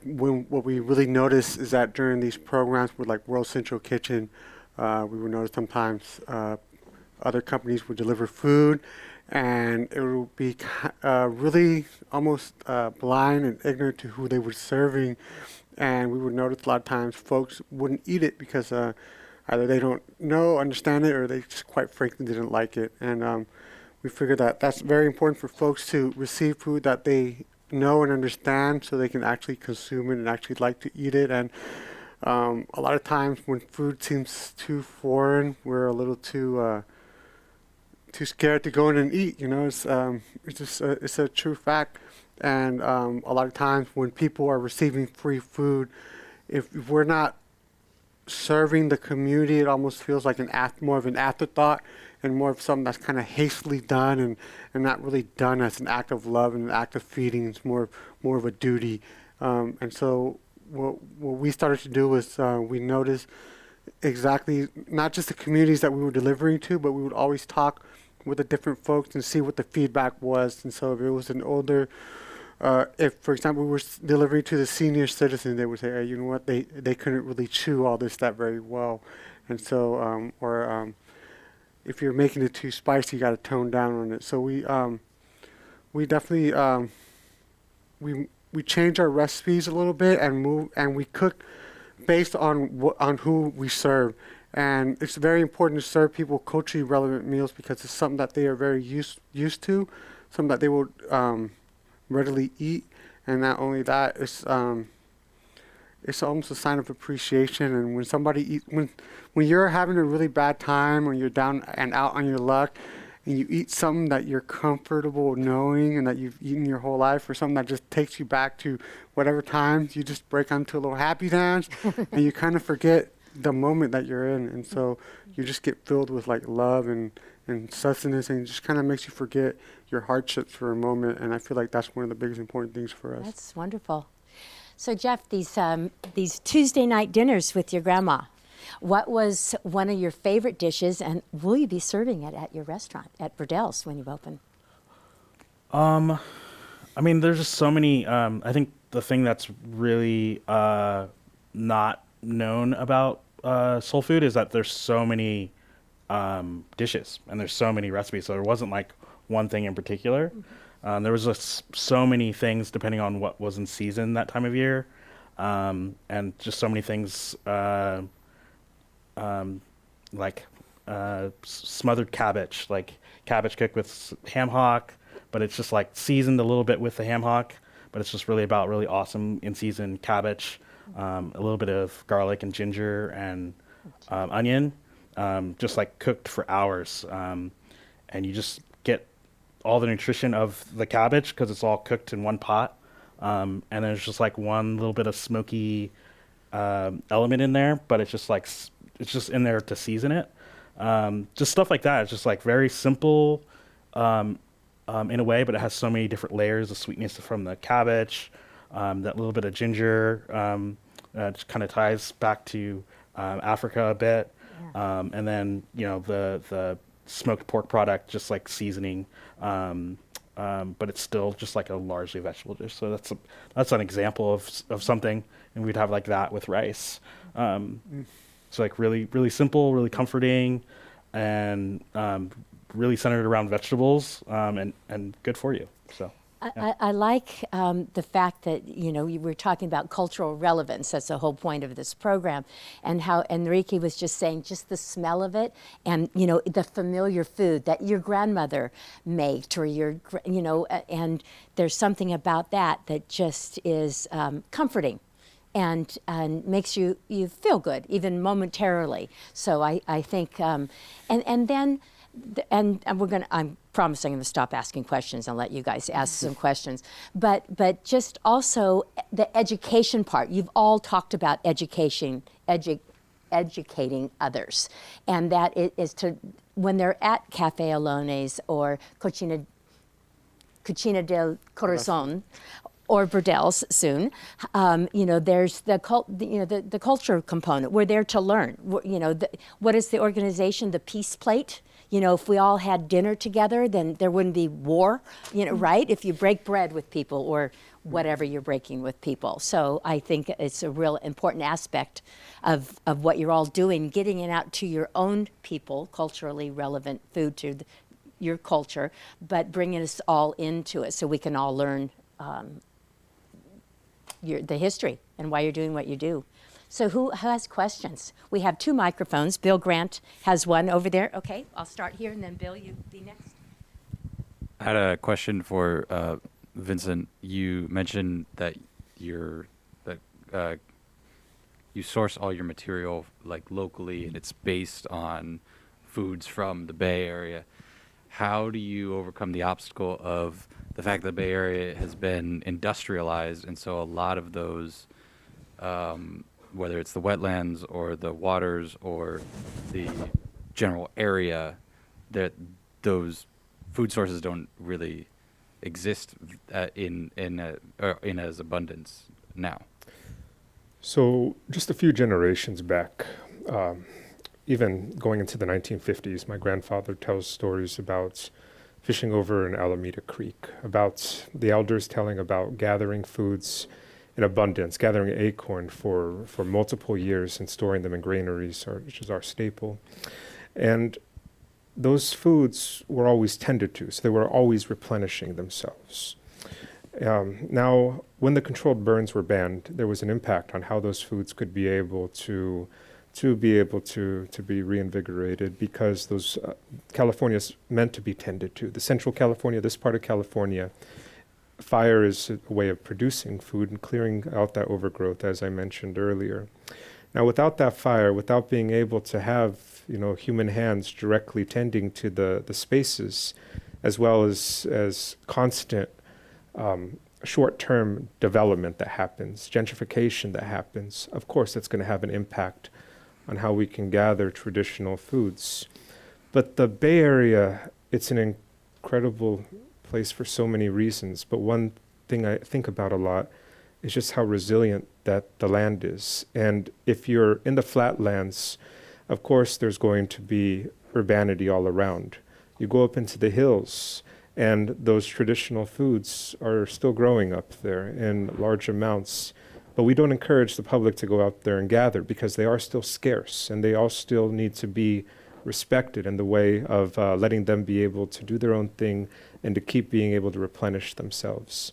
Speaker 4: what we really notice is that during these programs with like World Central Kitchen, we would notice sometimes other companies would deliver food, and it would be really almost blind and ignorant to who they were serving. And we would notice a lot of times folks wouldn't eat it because either they don't know, understand it, or they just quite frankly didn't like it. And we figured that that's very important for folks to receive food that they know and understand so they can actually consume it and actually like to eat it. And a lot of times when food seems too foreign, we're a little too scared to go in and eat. It's just it's a true fact. And a lot of times when people are receiving free food, if we're not serving the community, it almost feels like more of an afterthought and more of something that's kind of hastily done and not really done as an act of love and an act of feeding. It's more of a duty. And so what we started to do was we noticed exactly not just the communities that we were delivering to, but we would always talk with the different folks and see what the feedback was. And so if it was an older, if, for example, we were delivering to the senior citizens, they would say, hey, you know what, they couldn't really chew all this that very well. And so, if you're making it too spicy, you got to tone down on it. So we definitely, we change our recipes a little bit and we cook based on who we serve. And it's very important to serve people culturally relevant meals because it's something that they are very used to, something that they will readily eat. And not only that, it's almost a sign of appreciation. And when somebody when you're having a really bad time or you're down and out on your luck, and you eat something that you're comfortable knowing and that you've eaten your whole life, or something that just takes you back to whatever times, you just break onto a little happy dance, and you kind of forget the moment that you're in. And so you just get filled with like love and sustenance, and it just kind of makes you forget your hardships for a moment. And I feel like that's one of the biggest important things for us.
Speaker 2: That's wonderful. So Jeff, these Tuesday night dinners with your grandma, what was one of your favorite dishes, and will you be serving it at your restaurant at Verdell's when you open?
Speaker 6: I mean, there's just so many. I think the thing that's really not known about soul food is that there's so many dishes and there's so many recipes. So there wasn't like one thing in particular. There was just so many things depending on what was in season that time of year, and just so many things. Like smothered cabbage, like cabbage cooked with ham hock, but it's just like seasoned a little bit with the ham hock, but it's just really about really awesome in season cabbage, a little bit of garlic and ginger and onion, just like cooked for hours, and you just get all the nutrition of the cabbage because it's all cooked in one pot, and there's just like one little bit of smoky element in there, but it's just like it's just in there to season it. Just stuff like that. It's just like very simple in a way, but it has so many different layers of sweetness from the cabbage, that little bit of ginger, just kind of ties back to Africa a bit. Yeah. And then, the smoked pork product, just like seasoning, but it's still just like a largely vegetable dish. So that's an example of something, and we'd have like that with rice. So like really, really simple, really comforting, and really centered around vegetables, and good for you. So yeah.
Speaker 2: I like the fact that, you were talking about cultural relevance. That's the whole point of this program. And how Enrique was just saying, just the smell of it and, the familiar food that your grandmother made or and there's something about that just is comforting. And makes you feel good, even momentarily. So I think, and then I'm promising I'm going to stop asking questions and let you guys ask some questions. But just also the education part. You've all talked about educating others, and that it is to when they're at Cafe Alones or Cucina del Corazon, or Burdel's soon, there's the culture component. We're there to learn. What is the organization? The Peace Plate. If we all had dinner together, then there wouldn't be war. Right? If you break bread with people or whatever you're breaking with people. So I think it's a real important aspect of what you're all doing, getting it out to your own people, culturally relevant food to your culture, but bringing us all into it so we can all learn the history and why you're doing what you do. So who has questions? We have 2 microphones. Bill Grant has one over there. Okay, I'll start here, and then Bill, you be next.
Speaker 7: I had a question for Vincent. You mentioned that you source all your material like locally, and it's based on foods from the Bay Area. How do you overcome the obstacle of the fact that the Bay Area has been industrialized, and so a lot of those, whether it's the wetlands or the waters or the general area, that those food sources don't really exist in as abundance now?
Speaker 3: So just a few generations back, even going into the 1950s, my grandfather tells stories about fishing over in Alameda Creek, about the elders telling about gathering foods in abundance, gathering acorn for multiple years and storing them in granaries, which is our staple. And those foods were always tended to, so they were always replenishing themselves. Now, when the controlled burns were banned, there was an impact on how those foods could be able to be reinvigorated, because those California's meant to be tended to. The central California, this part of California, fire is a way of producing food and clearing out that overgrowth, as I mentioned earlier. Now, without that fire, without being able to have human hands directly tending to the spaces, as well as constant short-term development that happens, gentrification that happens, of course that's going to have an impact on how we can gather traditional foods. But the Bay Area, it's an incredible place for so many reasons, but one thing I think about a lot is just how resilient that the land is. And if you're in the flatlands, of course there's going to be urbanity all around. You go up into the hills, and those traditional foods are still growing up there in large amounts. But we don't encourage the public to go out there and gather, because they are still scarce, and they all still need to be respected in the way of letting them be able to do their own thing and to keep being able to replenish themselves.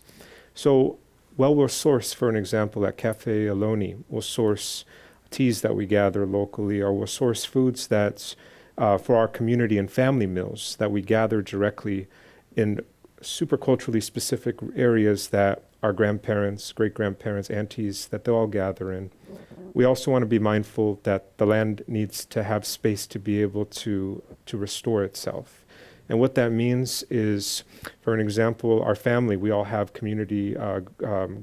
Speaker 3: So, we'll source, for an example, at Cafe Aloni, we'll source teas that we gather locally, or we'll source foods that, for our community and family meals, that we gather directly in super culturally specific areas that our grandparents, great-grandparents, aunties, that they'll all gather in. We also want to be mindful that the land needs to have space to be able to restore itself. And what that means is, for an example, our family, we all have community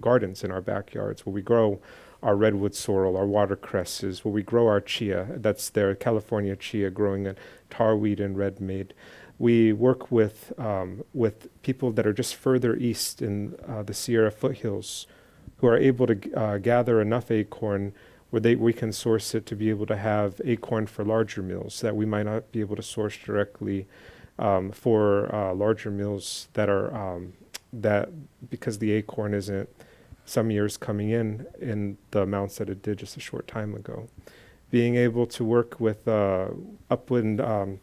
Speaker 3: gardens in our backyards where we grow our redwood sorrel, our watercresses, where we grow our chia. That's their California chia growing in tarweed and red made. We work with people that are just further east in the Sierra foothills, who are able to gather enough acorn where we can source it to be able to have acorn for larger meals that we might not be able to source directly for larger meals that are that because the acorn isn't some years coming in the amounts that it did just a short time ago. Being able to work with upland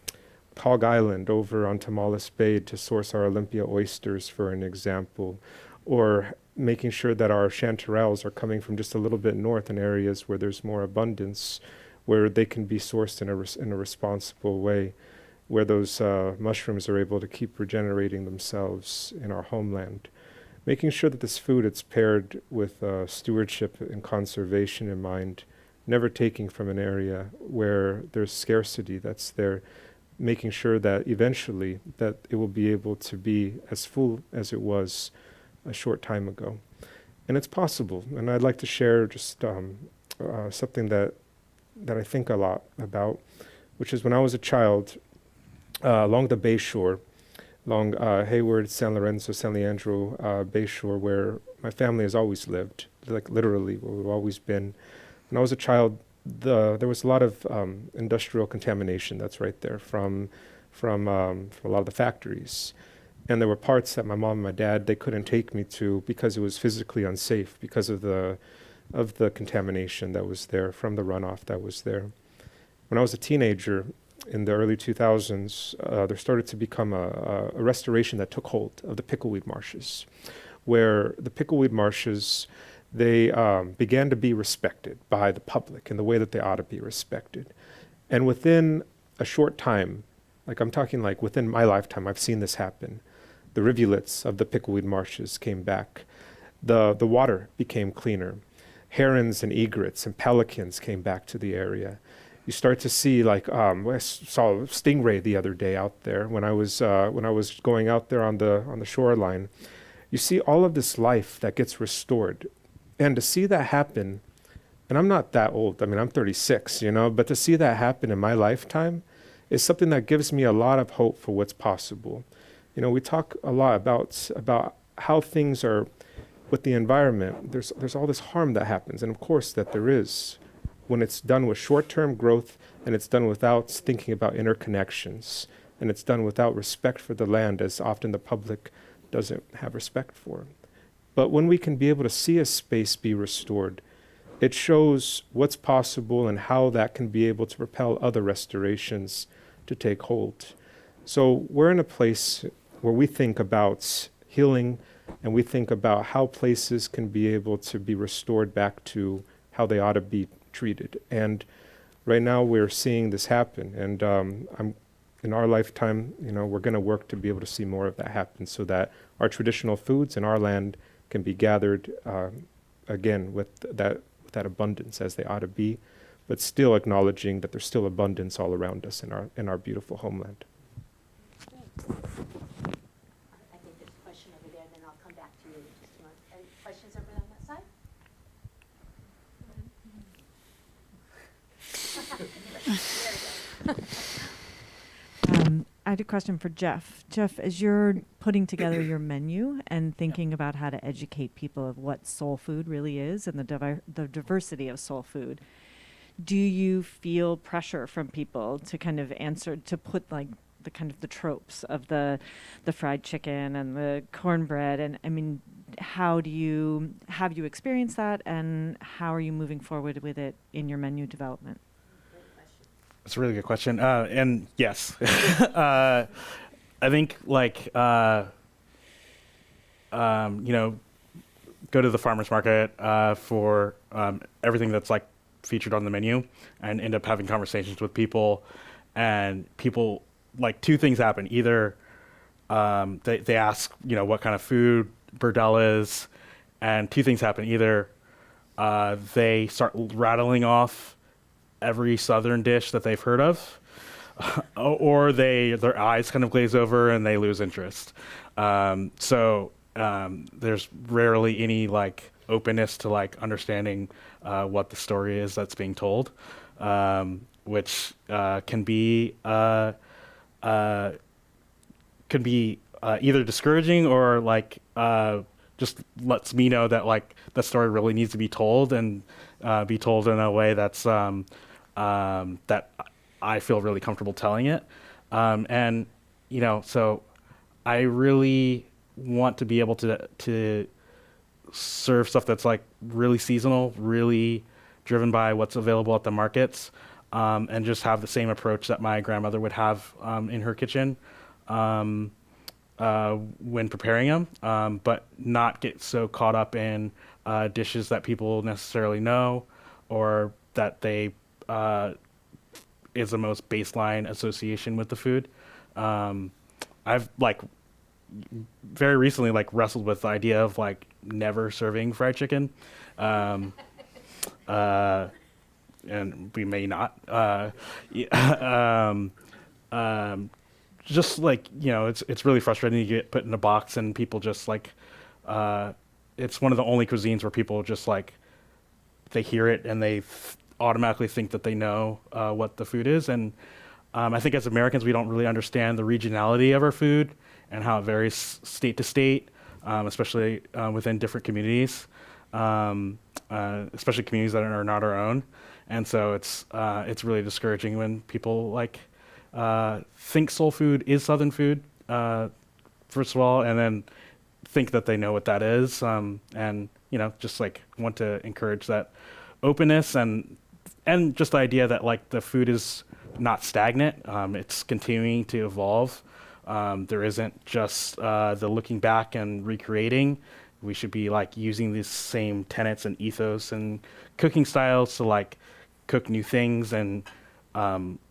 Speaker 3: Hog Island over on Tamales Bay to source our Olympia oysters, for an example, or making sure that our chanterelles are coming from just a little bit north in areas where there's more abundance, where they can be sourced in a responsible way, where those mushrooms are able to keep regenerating themselves in our homeland. Making sure that this food, it's paired with stewardship and conservation in mind, never taking from an area where there's scarcity that's there, making sure that eventually that it will be able to be as full as it was a short time ago. And it's possible. And I'd like to share just something that I think a lot about, which is when I was a child, along the Bay Shore, along Hayward, San Lorenzo, San Leandro Bay Shore, where my family has always lived, like literally where we've always been. When I was a child, there was a lot of industrial contamination that's right there from a lot of the factories. And there were parts that my mom and my dad, they couldn't take me to because it was physically unsafe because of the contamination that was there from the runoff that was there. When I was a teenager in the early 2000s, there started to become a restoration that took hold of the pickleweed marshes, where the pickleweed marshes, they began to be respected by the public in the way that they ought to be respected. And within a short time, like I'm talking like within my lifetime, I've seen this happen. The rivulets of the pickleweed marshes came back. The water became cleaner. Herons and egrets and pelicans came back to the area. You start to see like I saw a stingray the other day out there when I was going out there on the shoreline. You see all of this life that gets restored, and to see that happen, and I'm not that old. I mean, I'm 36, but to see that happen in my lifetime is something that gives me a lot of hope for what's possible. We talk a lot about how things are with the environment. There's all this harm that happens, and of course that there is, when it's done with short-term growth and it's done without thinking about interconnections, and it's done without respect for the land, as often the public doesn't have respect for. But when we can be able to see a space be restored, it shows what's possible and how that can be able to propel other restorations to take hold. So we're in a place where we think about healing, and we think about how places can be able to be restored back to how they ought to be treated. And right now we're seeing this happen, and in our lifetime, we're going to work to be able to see more of that happen, so that our traditional foods in our land can be gathered again with that abundance as they ought to be, but still acknowledging that there's still abundance all around us in our beautiful homeland.
Speaker 2: I think there's a question over there, and then I'll come back to you in just a moment. Any questions over on that side?
Speaker 8: I had a question for Jeff. Jeff, as you're putting together your menu and thinking about how to educate people of what soul food really is and the diversity of soul food, do you feel pressure from people to kind of answer, to put like the kind of the tropes of the fried chicken and the cornbread? And I mean, have you experienced that, and how are you moving forward with it in your menu development?
Speaker 6: That's a really good question. And yes, I think like, go to the farmer's market for everything that's like featured on the menu, and end up having conversations with people, and people, like, two things happen. Either they ask, what kind of food Burdell is, and two things happen. Either they start rattling off every Southern dish that they've heard of, or their eyes kind of glaze over and they lose interest. So there's rarely any like openness to like understanding what the story is that's being told, which can be either discouraging or like just lets me know that like the story really needs to be told, and be told in a way that's that I feel really comfortable telling it. And so I really want to be able to serve stuff that's like really seasonal, really driven by what's available at the markets, and just have the same approach that my grandmother would have in her kitchen when preparing them, but not get so caught up in dishes that people necessarily know, or that they is the most baseline association with the food. I've like very recently like wrestled with the idea of like never serving fried chicken, and we may not. Just like, it's really frustrating to get put in a box, and people just like, it's one of the only cuisines where people just like, they hear it and they automatically think that they know what the food is. And I think as Americans, we don't really understand the regionality of our food and how it varies state to state, especially within different communities, especially communities that are not our own. And so it's really discouraging when people like think soul food is Southern food, first of all, and then think that they know what that is, and just like want to encourage that openness and just the idea that like the food is not stagnant. It's continuing to evolve. There isn't just the looking back and recreating. We should be like using these same tenets and ethos and cooking styles to like cook new things and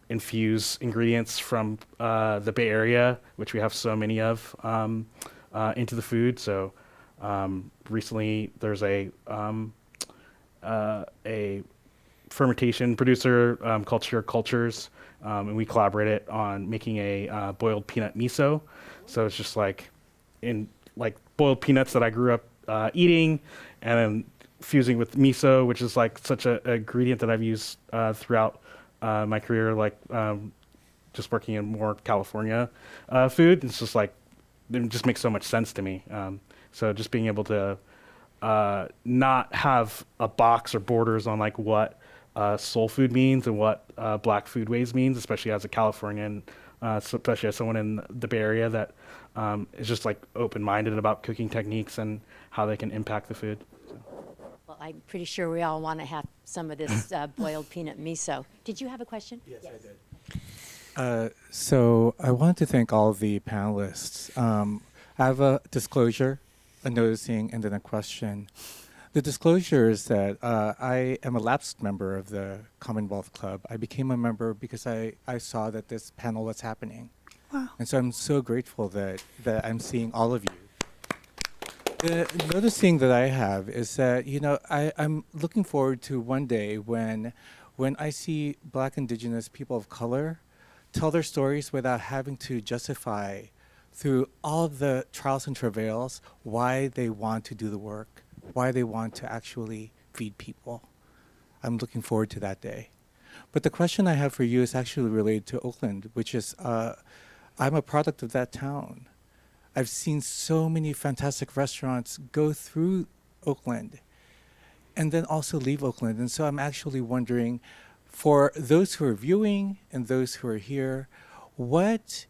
Speaker 6: infuse ingredients from the Bay Area, which we have so many of, into the food. So recently there's a fermentation producer called Sheer Cultures, and we collaborated on making a boiled peanut miso. So it's just like boiled peanuts that I grew up eating, and then fusing with miso, which is like such an ingredient that I've used throughout my career, like just working in more California food. It's just like, it just makes so much sense to me. So just being able to not have a box or borders on like what soul food means and what Black foodways means, especially as a Californian, especially as someone in the Bay Area that is just like open-minded about cooking techniques and how they can impact the food. So.
Speaker 2: Well, I'm pretty sure we all want to have some of this boiled peanut miso. Did you have a question?
Speaker 9: Yes. I did. So I wanted to thank all of the panelists. I have a disclosure, a noticing, and then a question. The disclosure is that I am a lapsed member of the Commonwealth Club. I became a member because I saw that this panel was happening.
Speaker 5: Wow.
Speaker 9: And so I'm so grateful that I'm seeing all of you. The noticing that I have is that, I'm looking forward to one day when I see Black, Indigenous people of color tell their stories without having to justify through all the trials and travails why they want to do the work, why they want to actually feed people. I'm looking forward to that day. But the question I have for you is actually related to Oakland, which is I'm a product of that town. I've seen so many fantastic restaurants go through Oakland and then also leave Oakland. And so I'm actually wondering, for those who are viewing and those who are here, what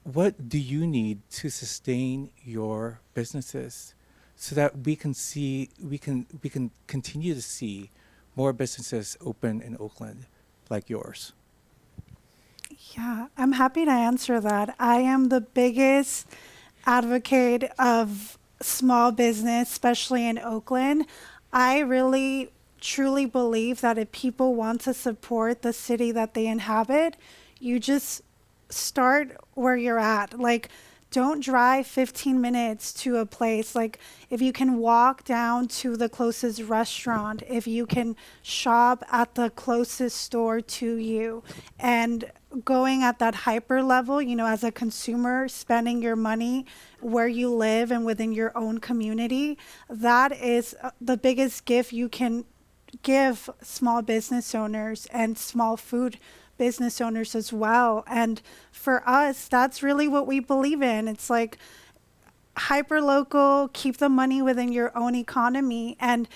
Speaker 9: do you need to sustain your businesses so that we can continue to see more businesses open in Oakland like yours?
Speaker 5: Yeah, I'm happy to answer that. I am the biggest advocate of small business, especially in Oakland. I really truly believe that if people want to support the city that they inhabit, you just start where you're at. Like, don't drive 15 minutes to a place. Like, if you can walk down to the closest restaurant, if you can shop at the closest store to you, and going at that hyper level, as a consumer, spending your money where you live and within your own community, that is the biggest gift you can give small business owners and small food business owners as well. And for us, that's really what we believe in. It's like hyper local, keep the money within your own economy, and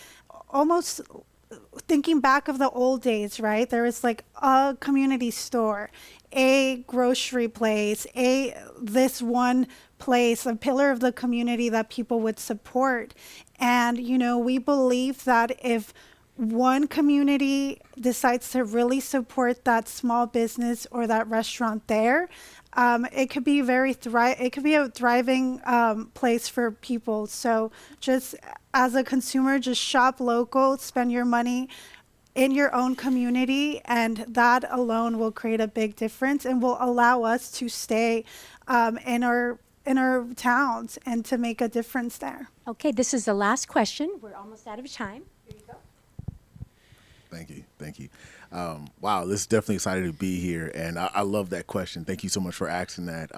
Speaker 5: almost thinking back of the old days, right? There was like a community store, a grocery place, this one place, a pillar of the community that people would support. And, we believe that if one community decides to really support that small business or that restaurant there, it could be a thriving place for people. So just as a consumer, just shop local, spend your money in your own community, and that alone will create a big difference and will allow us to stay in our towns and to make a difference there.
Speaker 2: Okay, this is the last question. We're almost out of time. Here you go.
Speaker 10: Thank you. Wow, this is definitely excited to be here, and I love that question. Thank you so much for asking that.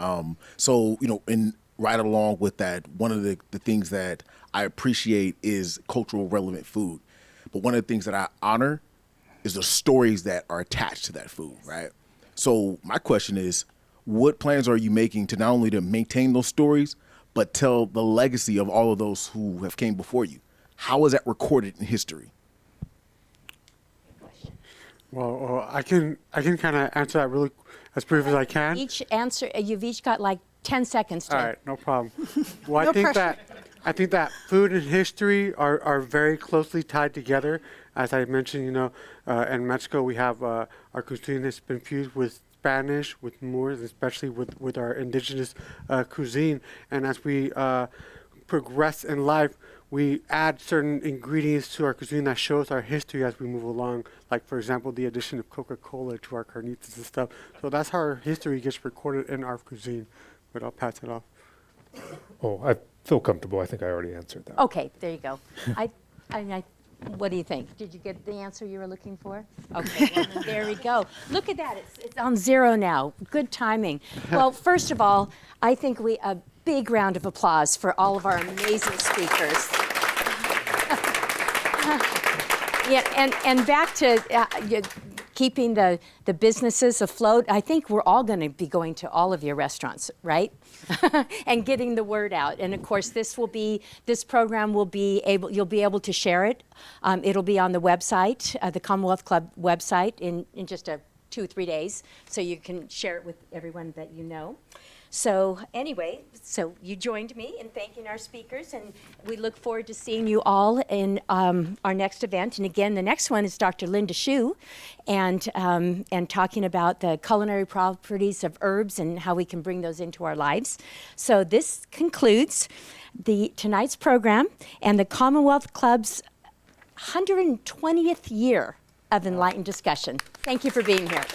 Speaker 10: So, in right along with that, one of the things that I appreciate is cultural relevant food. But one of the things that I honor is the stories that are attached to that food, right? So my question is, what plans are you making to not only to maintain those stories, but tell the legacy of all of those who have came before you? How is that recorded in history?
Speaker 4: Well, I can kind of answer that really as brief as I can.
Speaker 2: Each answer, you've each got like 10 seconds to.
Speaker 4: All right, no problem. Well,
Speaker 2: No
Speaker 4: I think
Speaker 2: pressure.
Speaker 4: that food and history are very closely tied together. As I mentioned, in Mexico we have our cuisine has been fused with Spanish, with Moors, especially with our indigenous cuisine. And as we progress in life, we add certain ingredients to our cuisine that shows our history as we move along. Like, for example, the addition of Coca-Cola to our carnitas and stuff. So that's how our history gets recorded in our cuisine. But I'll pass it off.
Speaker 3: Oh, I feel comfortable. I think I already answered that.
Speaker 2: Okay, there you go. What do you think? Did you get the answer you were looking for? Okay, well, then there we go. Look at that. It's on 0 now. Good timing. Well, first of all, I think a big round of applause for all of our amazing speakers. Yeah, and back to keeping the businesses afloat. I think we're all going to be going to all of your restaurants, right? And getting the word out. And of course, this program will you'll be able to share it. It'll be on the website, the Commonwealth Club website in just 2 or 3 days, so you can share it with everyone that you know. So anyway, so you joined me in thanking our speakers, and we look forward to seeing you all in our next event. And again, the next one is Dr. Linda Shu, and talking about the culinary properties of herbs and how we can bring those into our lives. So this concludes tonight's program and the Commonwealth Club's 120th year of enlightened discussion. Thank you for being here.